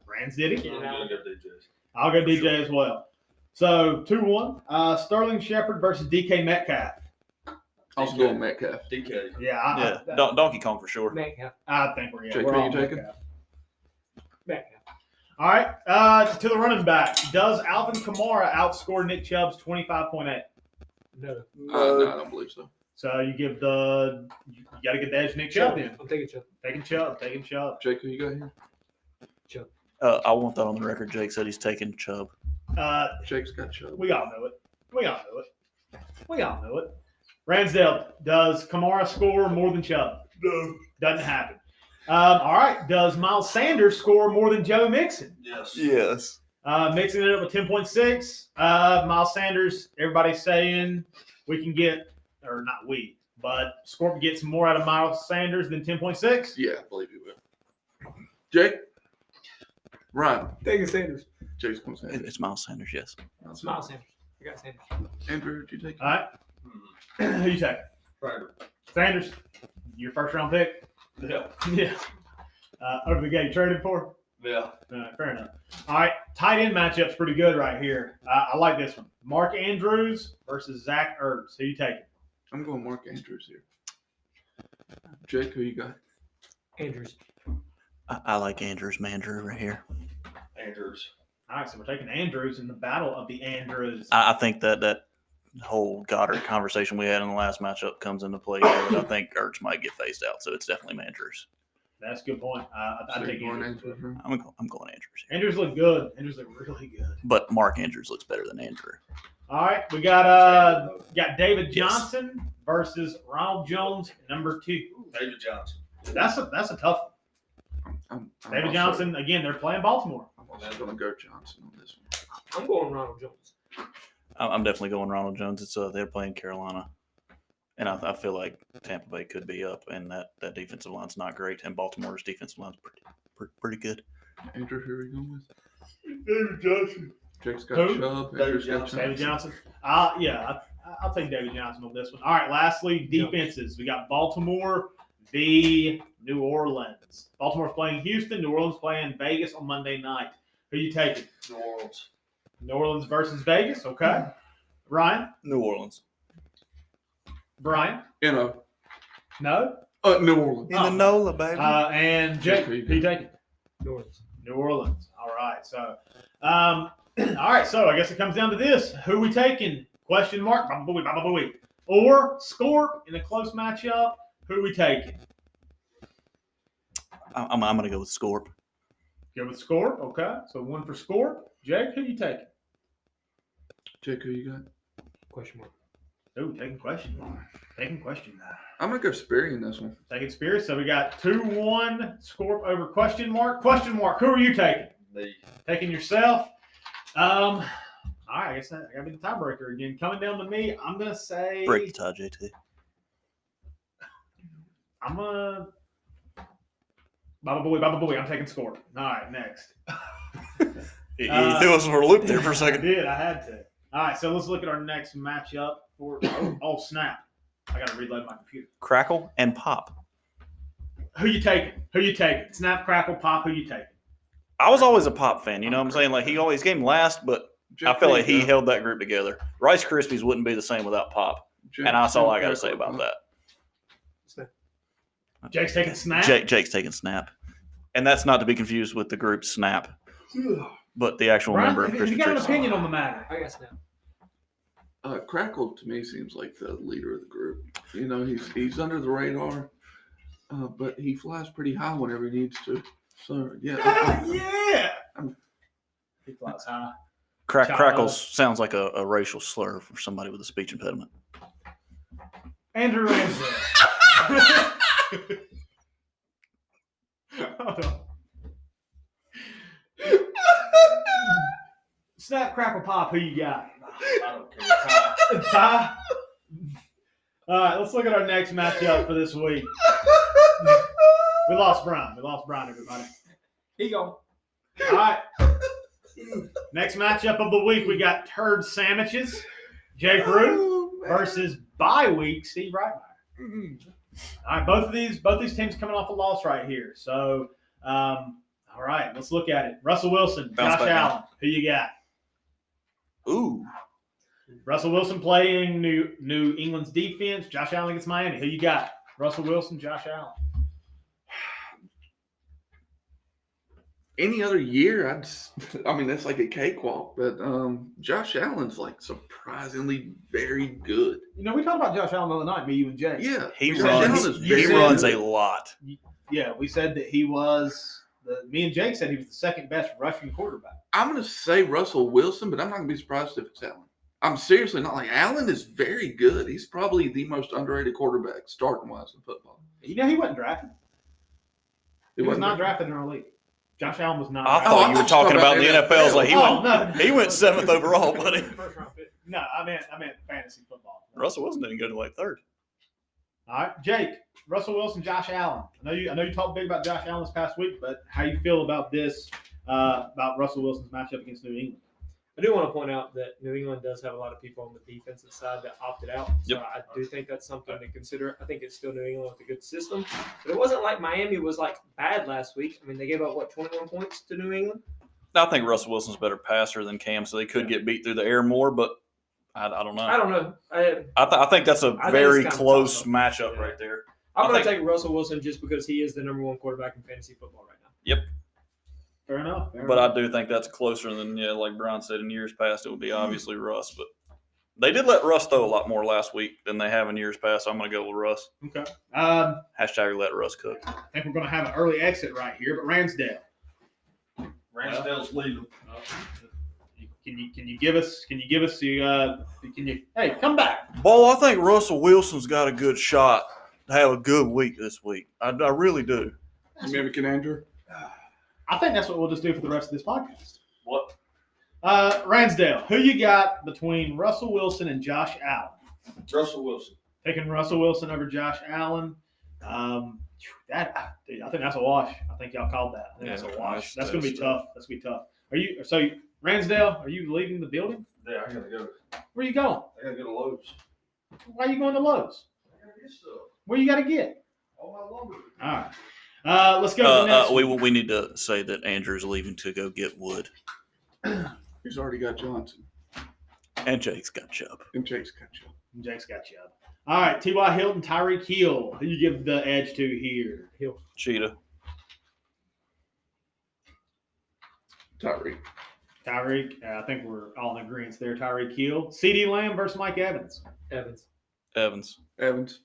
Rans did it. I'm going to go DJs. I'll go DJ as well. So 2-1. Sterling Shepard versus DK Metcalf. Also going Metcalf. DK. Yeah. Yeah, Donkey Kong for sure. Metcalf. I think we're Jake, we're who all you taking? Metcalf. Metcalf. All right. To the running back. Does Alvin Kamara outscore Nick Chubb's 25.8? No. No, I don't believe so. So you got to get the edge to Nick Chubb then. I'm taking Chubb. Taking Chubb. Jake, who you got here? I want that on the record. Jake said he's taking Chubb. Jake's got Chubb. We all know it. Ransdale, does Kamara score more than Chubb? No. Doesn't happen. All right. Does Miles Sanders score more than Joe Mixon? Yes. Yes. Mixon ended up with 10.6. Miles Sanders, everybody's saying we can get, or not we, but Scorpion gets more out of Miles Sanders than 10.6. Yeah, I believe you will. Jake? Ryan? Taking Sanders. Jake's going Sanders. It's Miles Sanders, yes. Miles Sanders. I got Sanders. Andrew, did you take? All right. Who you take? Prater. Sanders, your first round pick? Yeah. Yeah. Over the guy you traded for? Yeah. Fair enough. All right. Tight end matchup's pretty good right here. I like this one. Mark Andrews versus Zach Ertz. Who you taking? I'm going Mark Andrews here. Jake, who you got? Andrews. I like Andrews Mandrew right here. Andrews. All right, so we're taking Andrews in the battle of the Andrews. I think that whole Goddard conversation we had in the last matchup comes into play here. But I think Ertz might get phased out, so it's definitely Mandrews. That's a good point. I take Andrews. I'm going Andrews here. Andrews look good. Andrews look really good. But Mark Andrews looks better than Andrew. All right, we got David Johnson versus Ronald Jones, number 2. David Johnson. That's a tough one. I'm David also- Johnson, again, they're playing Baltimore. I'm also going to go Johnson on this one. I'm going Ronald Jones. I'm definitely going Ronald Jones. It's they're playing Carolina, and I feel like Tampa Bay could be up, and that defensive line's not great, and Baltimore's defensive line's pretty good. Andrew, who are you going with? David Johnson. Jake's got Who? Chubb. David Andrew's got Johnson. David Johnson. I'll take David Johnson on this one. All right, lastly, defenses. We got Baltimore v. New Orleans. Baltimore's playing Houston. New Orleans playing Vegas on Monday night. Who you taking? New Orleans. New Orleans versus Vegas. Okay. Ryan? New Orleans. Brian? NO. No? New Orleans. In the NOLA, baby. And Jake, Who you who you taking? New Orleans. New Orleans. All right. So, all right. So I guess it comes down to this: who we taking? Question mark. Baba booey, baba booey. Or Scorp in a close matchup. Who we taking? I'm going to go with Scorp. Go with Scorp. Okay. So one for Scorp. Jake, who you taking? Jake, who you got? Question mark. Ooh, taking question mark. Taking question mark. I'm going to go Sperry in this one. Taking Spears. So we got 2-1 Scorp over question mark. Question mark. Who are you taking? Me. Taking yourself. All right, I guess I gotta be the tiebreaker again. Coming down to me, I'm gonna say Break the tie, JT. I'm gonna Baba Booey. I'm taking Scorp. All right, next. He threw us for a loop there for a I second. did. I had to. All right, so let's look at our next matchup for. Oh snap! I gotta reload my computer. Crackle and pop. Who you taking? Who you taking? Snap, crackle, pop. Who you taking? I was always a pop fan. You know what I'm saying? Like, he always came last, but Jake, I feel who like you he got? held that group together. Rice Krispies wouldn't be the same without pop. Jake, And that's all I got to Snap, say about Crackle, that. Jake's taking snap. Jake's taking Snap. And that's not to be confused with the group Snap, but the actual member of Brian, Christian you got an Trees. opinion on the matter? I guess now. Crackle to me seems like the leader of the group. You know, he's under the radar, but he flies pretty high whenever he needs to. So yeah, Yeah. He flies high. Child. Crackles sounds like a racial slur for somebody with a speech impediment. Andrew Ramsey. Hold on. Snap, crackle, pop. Who you got? I don't care. Ty? All right, let's look at our next matchup for this week. We lost Brian. Everybody. He go. All right. Next matchup of the week, we got Turd Sandwiches. Jake Root versus bye week Steve Reitmeyer. All right, both these teams coming off a loss right here. So, all right, let's look at it. Russell Wilson, Bounce Josh back Allen. Who you got? Ooh. Russell Wilson playing New England's defense. Josh Allen against Miami. Who you got? Russell Wilson, Josh Allen. any other year, I mean, that's like a cakewalk. But Josh Allen's like surprisingly very good. You know, we talked about Josh Allen the other night, me, you, and Jay. Yeah, He Josh Allen runs. is He very runs good. a lot. Yeah, we said that he was. Me and Jake said he was the second best rushing quarterback. I'm going to say Russell Wilson, but I'm not going to be surprised if it's Allen. I'm seriously not. Like, Allen is very good. He's probably the most underrated quarterback starting wise in football. You know, he wasn't drafted. He was wasn't not drafted in our league. Josh Allen was not. I drafted. thought you were talking about the NFL. I was like, Oh, no. he went 7th overall, buddy. First round pick. No, I meant fantasy football. Russell Wilson didn't go to like 3rd. All right, Jake, Russell Wilson, Josh Allen. I know you talked big about Josh Allen this past week, but how you feel about this? About Russell Wilson's matchup against New England? I do want to point out that New England does have a lot of people on the defensive side that opted out. So Yep. I do think that's something to consider. I think it's still New England with a good system. But it wasn't like Miami was like bad last week. I mean, they gave up, 21 points to New England? I think Russell Wilson's a better passer than Cam, so they could get beat through the air more, but I don't know. I don't know. I think that's a I think very it's kinda close tough, matchup yeah. right there. I'm I going to think- take Russell Wilson just because he is the number one quarterback in fantasy football right now. Yep. Fair enough. But I do think that's closer than, like Brian said, in years past, it would be obviously Russ. But they did let Russ throw a lot more last week than they have in years past. So I'm going to go with Russ. Okay. Hashtag let Russ cook. I think we're going to have an early exit right here, but Ransdale. Ransdale's leading. Can you give us hey, come back. Bo, I think Russell Wilson's got a good shot to have a good week this week. I really do. You mimicking Andrew? I think that's what we'll just do for the rest of this podcast. What? Ransdale, who you got between Russell Wilson and Josh Allen? Russell Wilson. Taking Russell Wilson over Josh Allen. Dude, I think that's a wash. I think y'all called that. I think that's a wash. That's going to be tough. That's going to be tough. Ransdale, are you leaving the building? Yeah, I gotta go. Where are you going? I gotta go to Lowe's. Why are you going to Lowe's? I gotta get stuff. Where you got to get? All my lumber. All right. Let's go to the next one. We need to say that Andrew's leaving to go get wood. He's already got Johnson. And Jake's got Chubb. And Jake's got you. Jake's got you up. All right, T.Y. Hilton, Tyreek Hill. Who you give the edge to here? Hill. Cheetah. Tyreek. Tyreek. I think we're all in agreement there. Tyreek Hill. C.D. Lamb versus Mike Evans. Evans. Evans.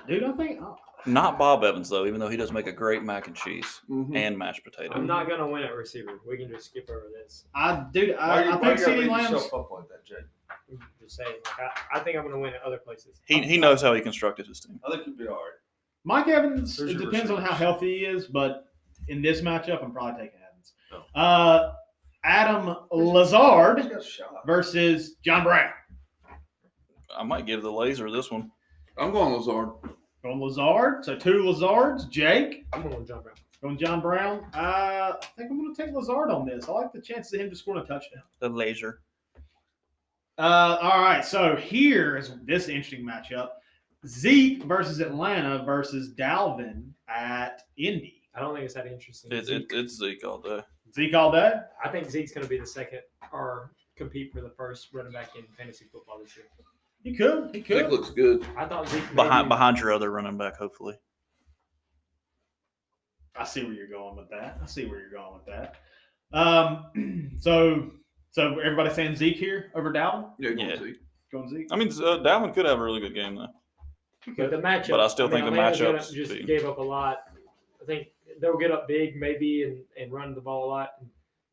Dude, I think Not Bob Evans, though, even though he does make a great mac and cheese Mm-hmm. and mashed potato. I'm not gonna win at receiver. We can just skip over this. I Why think you C.D. beat Lamb's. yourself up like that, Jake? I'm just saying, I think I'm gonna win at other places. He knows how he constructed his team. I think you'll be all right. Mike Evans, There's it your depends on how receivers. healthy he is, but in this matchup, I'm probably taking Evans. No. Adam Lazard He's got a shot. versus John Brown. I might give the laser this one. I'm going Lazard. Going Lazard. So 2 Lazards. Jake. I'm going with John Brown. Going John Brown. I think I'm going to take Lazard on this. I like the chances of him just scoring a touchdown. The laser. All right. So here is this interesting matchup. Zeke versus Atlanta versus Dalvin at Indy. I don't think it's that interesting. It's Zeke all day. Zeke all day? I think Zeke's gonna be the second or compete for the first running back in fantasy football this year. He could. He Jake could. looks good. I thought Zeke Behind your other running back, hopefully. I see where you're going with that. So everybody saying Zeke here over Dalvin? Yeah, going Yeah. Zeke. Going Zeke? I mean, Dalvin could have a really good game, though. But the matchup. But I still think the Atlanta's gonna- matchups just be- gave up a lot. I think they'll get up big maybe and run the ball a lot.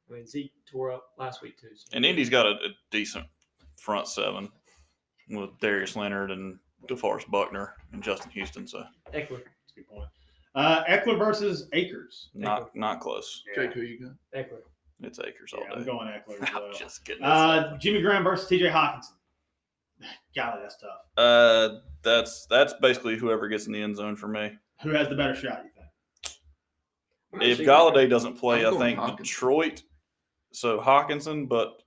I mean Zeke tore up last week too. So. And Indy's got a decent front seven with Darius Leonard and DeForest Buckner and Justin Houston. So Eckler. That's a good point. Eckler versus Akers. not close. Jake, who you got? Eckler. It's Akers all Yeah, I'm day. going Eckler as well. I'm just kidding. Jimmy Graham versus TJ Hawkinson. Golly, that's tough. That's basically whoever gets in the end zone for me. Who has the better shot, you think? If Galladay doesn't play, I'm I going think Hawkinson. Detroit. So Hawkinson, but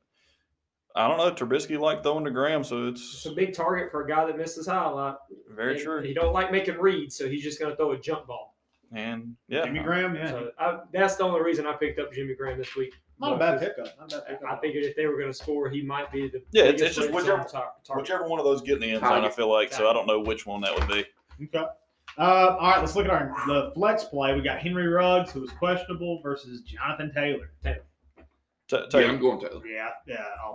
I don't know. Trubisky liked throwing to Graham, so It's it's a big target for a guy that misses high a lot. very And true. He don't like making reads, so he's just going to throw a jump ball. And yeah, Jimmy Graham, yeah. So that's the only reason I picked up Jimmy Graham this week. Not a bad pickup. I figured if they were going to score, he might be the Yeah, biggest it's just red whichever- zone target. whichever one of those get in the end zone, I feel like. So I don't know which one that would be. Okay. All right, let's look at the flex play. We got Henry Ruggs, who was questionable, versus Jonathan Taylor. Yeah, Taylor, I'm going Taylor. Yeah.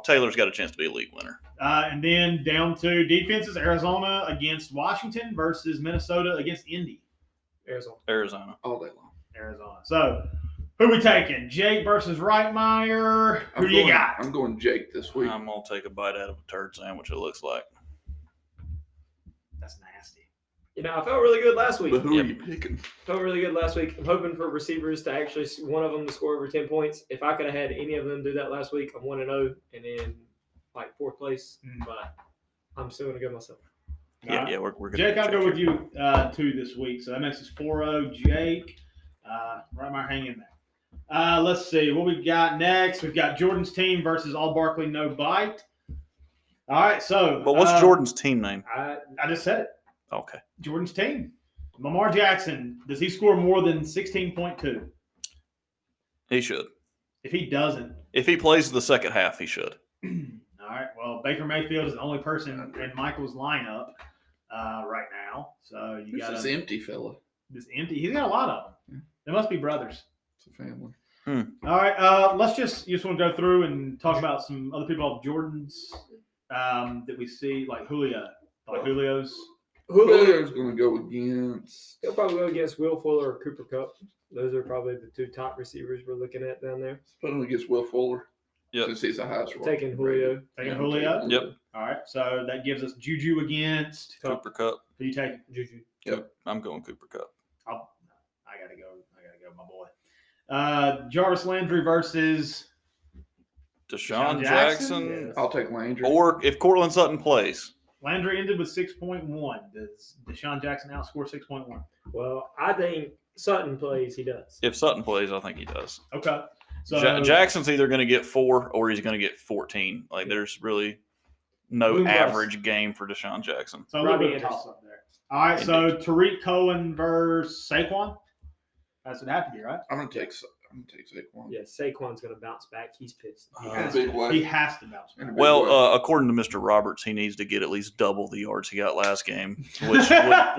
Taylor's got a chance to be a league winner. And then down to defenses: Arizona against Washington versus Minnesota against Indy. Arizona. All day long. Arizona. So, who we taking? Jake versus Reitmeyer. Who you got? I'm going Jake this week. I'm gonna take a bite out of a turd sandwich. It looks like. That's nasty. You know, I felt really good last week. But who Yep. are you picking? Felt really good last week. I'm hoping for receivers to actually one of them to score over 10 points. If I could have had any of them do that last week, I'm 1-0 and in like 4th place. But I'm still gonna go myself. Yeah, All right. yeah, we're gonna. Jake, I'll check go with here. you too this week. So that makes us 4-0. Jake, Reitmeyer, hang in there. Let's see what we got next. We've got Jordan's team versus All Barkley No Bite. All right, so But what's Jordan's team name? I just said it. Okay. Jordan's team. Lamar Jackson. Does he score more than 16.2? He should. If he doesn't, If he plays the second half, he should. all right. Well, Baker Mayfield is the only person in Michael's lineup right now. So you Who's got this empty fella? this empty. He's got a lot of them. They must be brothers. It's a family. All right. Let's just want to go through and talk about some other people off Jordan's that we see, like Julio. Like Julio's. Julio's going to go against. He'll probably go against Will Fuller or Cooper Kupp. Those are probably the two top receivers we're looking at down there. Put him against Will Fuller. Yep. Since he's the highest. Taking Julio. Taking Julio. Yep. All right. So that gives us Juju against Cooper Kupp. Who you taking? Juju. Yep. I'm going Cooper Kupp. I gotta go, my boy. Jarvis Landry versus Deshaun Jackson? Jackson. Yes. I'll take Landry. Or if Cortland Sutton plays. Landry ended with 6.1. Does Deshaun Jackson outscore 6.1? Well, I think Sutton plays. He does. If Sutton plays, I think he does. Okay. So Jackson's either going to get 4 or he's going to get 14. Like, there's really no Boom bust. average game for Deshaun Jackson. So a little Robbie bit of Anderson. toss up there. All right. So Tariq Cohen versus Saquon. That's what it have to be, right? I'm going to take Saquon. Yeah, Saquon's going to bounce back. He's pissed. He In a has big to. way. He has to bounce In a back. big Well, way. according to Mr. Roberts, he needs to get at least double the yards he got last game, which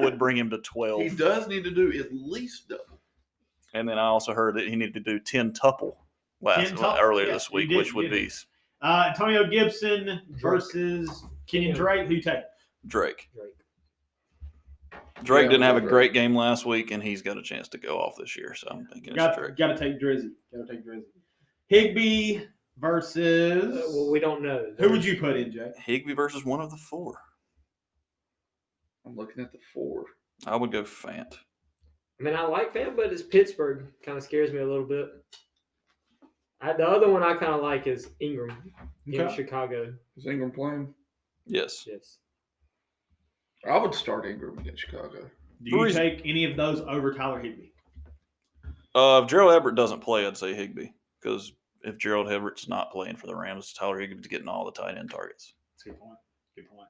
would bring him to 12. He does need to do at least double. And then I also heard that he needed to do 10 tuple earlier this week, which would be Antonio Gibson versus Kenyon Drake. Who you take? Drake. Drake. Yeah, didn't have a Drake. great game last week, and he's got a chance to go off this year. So I'm thinking it's Drake. Got to take Drizzy. Higbee versus. Well, we don't know. Who would you put in, Jay? Higbee versus one of the 4. I'm looking at the 4. I would go Fant. I mean, I like Fant, but it's Pittsburgh. Kind of scares me a little bit. The other one I kind of like is Ingram in Okay. Chicago. Is Ingram playing? Yes. Yes. I would start Ingram against Chicago. Do you take any of those over Tyler Higbee? If Gerald Everett doesn't play, I'd say Higbee. Because if Gerald Everett's not playing for the Rams, Tyler Higbee's getting all the tight end targets. That's a good point.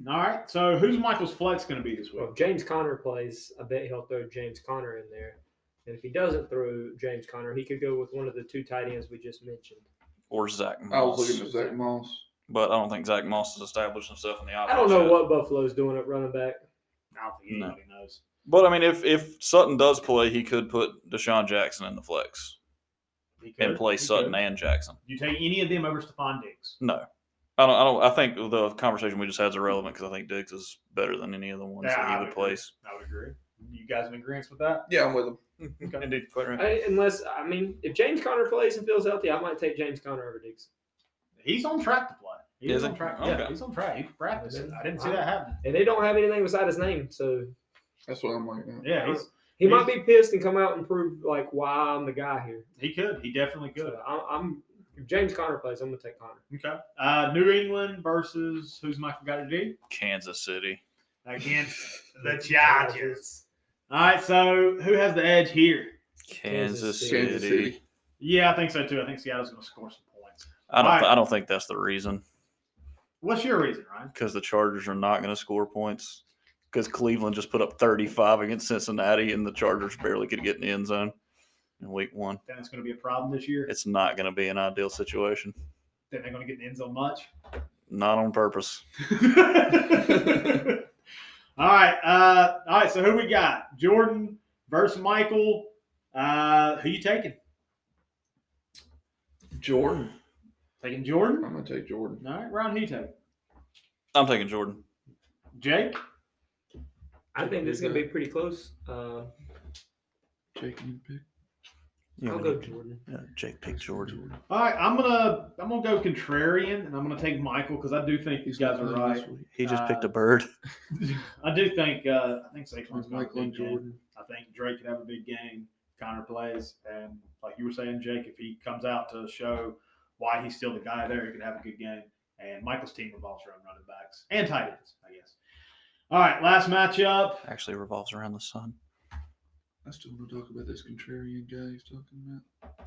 All right. So who's Michael's flex going to be this week? Well, if James Conner plays, I bet he'll throw James Conner in there. And if he doesn't throw James Conner, he could go with one of the 2 tight ends we just mentioned. Or Zach Moss. I was looking at Zach Moss. But I don't think Zach Moss has established himself in the offense. I don't know yet. what Buffalo's doing at running back. I don't think anybody knows. But, I mean, if Sutton does play, he could put Deshaun Jackson in the flex He could. and play He Sutton could. and Jackson. Do you take any of them over Stephon Diggs? No. I don't. I think the conversation we just had is irrelevant because I think Diggs is better than any of the ones that he would place. I would agree. You guys in agreement with that? Yeah, I'm with him. Indeed, quite right. If James Conner plays and feels healthy, I might take James Conner over Diggs. He's on track to play. Is he? on track. Okay. Yeah, he's on track. He can practice. I didn't see that happen. And they don't have anything beside his name, so That's what I'm looking at. Yeah, he might be pissed and come out and prove like why I'm the guy here. he could. He definitely could. So if James Conner plays, I'm gonna take Conner. Okay. New England versus who's Michael got to do? Kansas City. Against the Chargers. All right, so who has the edge here? Kansas Kansas City. City. Yeah, I think so too. I think Seattle's going to score some points. I don't think that's the reason. What's your reason, Ryan? Because the Chargers are not going to score points. Because Cleveland just put up 35 against Cincinnati, and the Chargers barely could get in the end zone in week 1. Think it's going to be a problem this year? It's not going to be an ideal situation. Think they're going to get in the end zone much? Not on purpose. All right. So who we got? Jordan versus Michael. Who you taking? Jordan. Taking Jordan? I'm going to take Jordan. All right. Ryan, who you take? I'm taking Jordan. Jake? I think this is gonna be pretty close. Jake, you pick. I'll go Jordan. Yeah, Jake picked Jordan. All right. I'm gonna go contrarian, and I'm gonna take Michael because I do think these guys are playing right. this week. He just picked a bird. I do think Saquon's going to have a Michael and big game. Jordan. I think Drake could have a big game. Connor plays, and like you were saying, Jake, if he comes out to show why he's still the guy there, he could have a good game. And Michael's team revolves around running backs and tight ends, I guess. All right, last matchup. Actually revolves around the sun. I still want to talk about this contrarian guy he's talking about.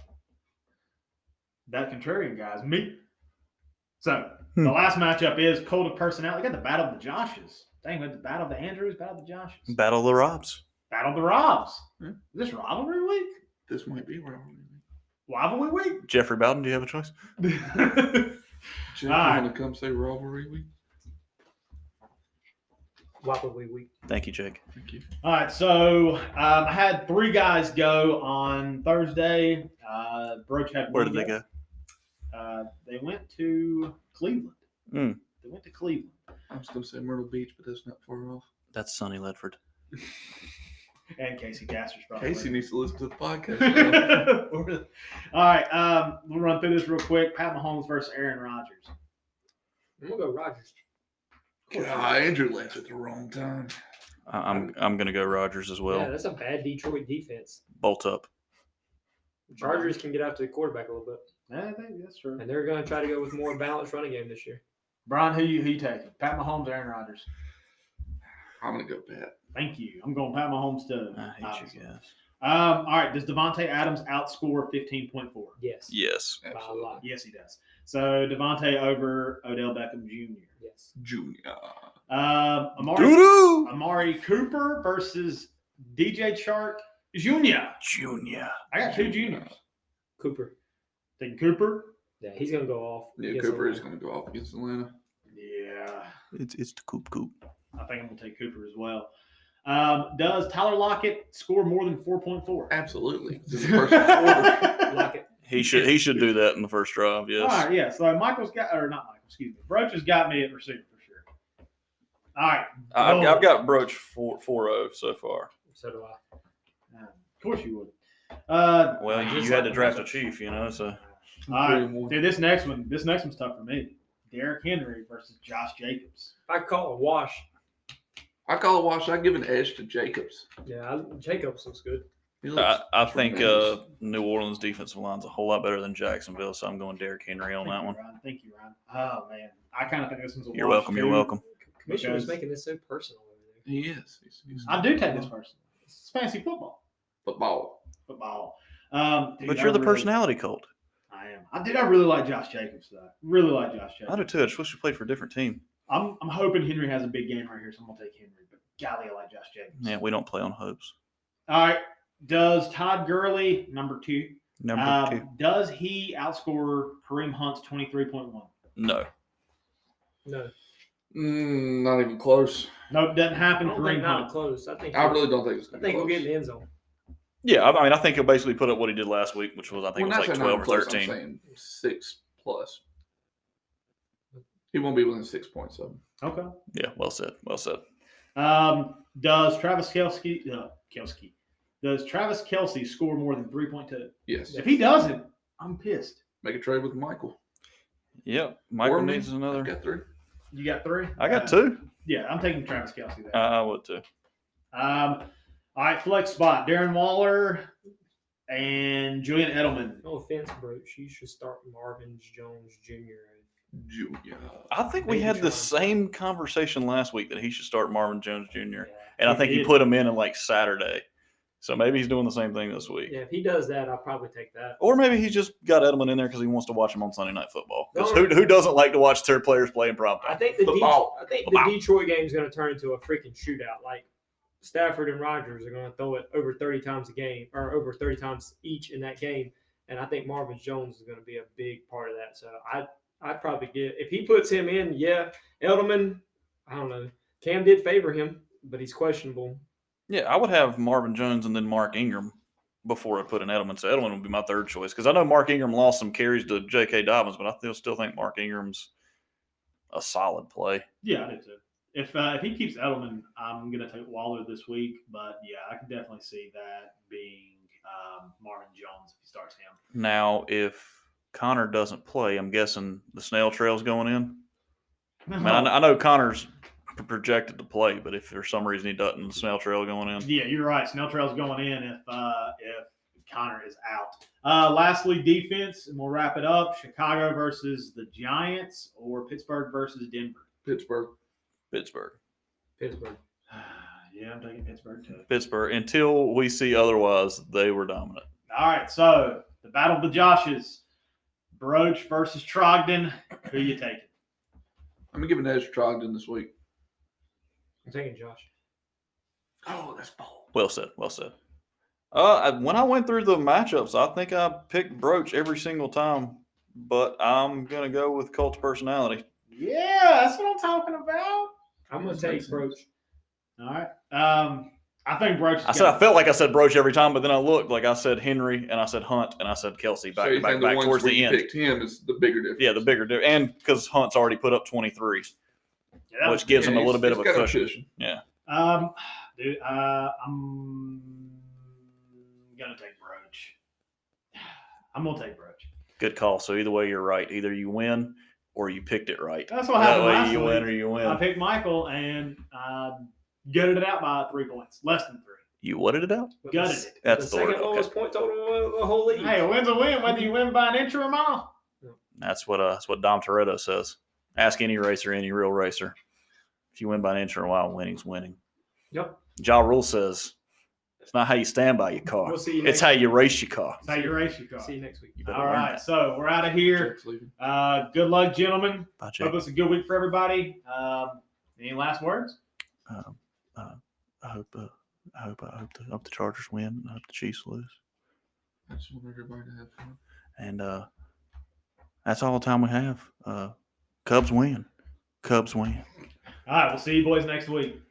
That contrarian guy's me. So the last matchup is Cult of Personality. We got the Battle of the Joshes. Dang, we had the Battle of the Andrews, Battle of the Joshes. Battle of the Robs. Battle of the Robs. Yeah. Is this rivalry week? This might be rivalry. Rivalry week? Jeffrey Bowden, do you have a choice? Jeff, you All right. want to come say rivalry week? Wapawee week. Thank you, Jake. Thank you. All right, so I had 3 guys go on Thursday. Broach had Where one did they go? They went to Cleveland. Mm. They went to Cleveland. I was going to say Myrtle Beach, but that's not far off. That's Sonny Ledford. And Casey Gassers probably. Casey needs to listen to the podcast. All right, we'll run through this real quick. Pat Mahomes versus Aaron Rodgers. I'm gonna go Rodgers. Andrew left at the wrong time. I'm going to go Rodgers as well. Yeah, that's a bad Detroit defense. Bolt up. Chargers can get after the quarterback a little bit, Yeah, I think that's true. and they're going to try to go with more balanced running game this year. Brian, who you taking? Pat Mahomes or Aaron Rodgers? I'm going to go Pat. Thank you. I'm going Pat Mahomes too. I hate you guys. All right. Does Devontae Adams outscore 15.4? Yes. Yes. By a Absolutely. lot. Yes, he does. So Devontae over Odell Beckham Jr. Yes. Junior. Amari Cooper versus DJ Chark Jr. Junior. I got 2 juniors. Cooper. Taking Cooper. Yeah, he's going to go off. Yeah, against Cooper is Atlanta. going to go off against Atlanta. Yeah, It's the coop. I think I'm gonna take Cooper as well. Does Tyler Lockett score more than 4.4? Absolutely. It's in the first quarter. Lockett. He should do that in the first drive. Yes. All right, yeah. So Michael's got, or not Michael, excuse me. Broach has got me at receiver for sure. All right. I've got Broach 4-0 so far. So do I. Of course you would. Well, you just had like to draft a Broach. chief, so. All right, dude. This next one's tough for me. Derrick Henry versus Josh Jacobs. I call it a wash. I call it wash. I give an edge to Jacobs. Yeah, Jacobs looks good. He looks I think tremendous. New Orleans defensive line's a whole lot better than Jacksonville, so I'm going Derrick Henry on that one. Thank you, Ryan. Oh man, I kind of think this one's a You're wash, welcome. You're too. welcome. Commissioner's Because- making this so personal over there. He is. He's I do take this person. It's fantasy football. football. Dude, But I you're the really- personality cult. I am. I really like Josh Jacobs though. Really like Josh Jacobs. I do too. I just wish we played for a different team. I'm hoping Henry has a big game right here, so I'm gonna take Henry. But golly, I like Josh Jacobs. Yeah, we don't play on hopes. All right. Does Todd Gurley, number 2, Number 2. does he outscore Kareem Hunt's 23.1? No. No, Not even close. Nope, doesn't I happen. don't Kareem think not Hunt. close. I think really don't think it's I going to be think we'll close. get in the end zone. Yeah, I think he'll basically put up what he did last week, which was, I think, When it was I like say not 12 or close, 13. I'm saying 6+. He won't be within 6 points of him. Okay. Yeah, well said. Well said. Does Travis Kelsey score more than 3.2? Yes. If he doesn't, I'm pissed. Make a trade with Michael. Yep. Michael Or me. needs I've another. got 3. You got 3? I got 2. Yeah, I'm taking Travis Kelsey there. I would too. All right, flex spot. Darren Waller and Julian Edelman. No offense, Broach. You should start Marvin Jones Jr. Junior. I think we Maybe had the try. same conversation last week that he should start Marvin Jones Jr. Yeah. And I He think he did. put him in like Saturday. So maybe he's doing the same thing this week. Yeah, if he does that, I'll probably take that. Or maybe he's just got Edelman in there because he wants to watch him on Sunday Night Football. 'Cause No. who doesn't like to watch their players play in prime I time? think the Football. Detroit game is going to turn into a freaking shootout. Like Stafford and Rodgers are going to throw it over 30 times a game, or over 30 times each in that game. And I think Marvin Jones is going to be a big part of that. So I'd probably if he puts him in, yeah. Edelman, I don't know. Cam did favor him, but he's questionable. Yeah, I would have Marvin Jones and then Mark Ingram before I put in Edelman. So Edelman would be my third choice because I know Mark Ingram lost some carries to J.K. Dobbins, but I still think Mark Ingram's a solid play. Yeah, I do too. If he keeps Edelman, I'm going to take Waller this week. But, yeah, I can definitely see that being Marvin Jones if he starts him. Now, if Connor doesn't play, I'm guessing the snail trail's going in. I mean, I know Connor's projected to play, but if for some reason he doesn't, the snail trail going in. Yeah, you're right. Snell Trail's going in if Connor is out. Lastly, defense, and we'll wrap it up. Chicago versus the Giants or Pittsburgh versus Denver. Pittsburgh. Pittsburgh. Yeah, I'm taking Pittsburgh too. Pittsburgh. Until we see otherwise, they were dominant. All right, so the battle of the Joshes. Broach versus Trogdon. Who you taking? I'm going to give an edge to Trogdon this week. I'm taking Josh. Oh, that's bold. Well said. Well said. When I went through the matchups, I think I picked Broach every single time, but I'm going to go with Colt's personality. Yeah, that's what I'm talking about. I'm going That to makes take Broach. All right. I think Broach. I said I felt like I said Broach every time, but then I looked like I said Henry and I said Hunt and I said Kelsey back So you to back, think the back ones towards where the you end. picked him is the bigger difference? Yeah, the bigger difference, and because Hunt's already put up 23, which gives him a little bit of a cushion. Yeah. Dude, I'm gonna take Broach. I'm gonna take Broach. Good call. So either way, you're right. Either you win or you picked it right. That's what happened That way last you week. win or you win. I picked Michael and gutted it out by 3 points, less than 3. You whatted it out? Gutted it. That's the the word. second lowest Okay. point total of the whole league. Hey, a win's a win, whether you win by an inch or a mile. That's what Dom Toretto says. Ask any racer, any real racer. If you win by an inch or a mile, winning's winning. Yep. Ja Rule says it's not how you stand by your car. We'll see you It's next how you race your car. That's how you race your car. See you next week. You better All learn right, that. so we're out of here. Jack's leaving. Good luck, gentlemen. Bye, Jake. Hope it's a good week for everybody. Any last words? I hope the Chargers win. I hope the Chiefs lose. I just want everybody to have fun. And that's all the time we have. Cubs win. Cubs win. All right, we'll see you boys next week.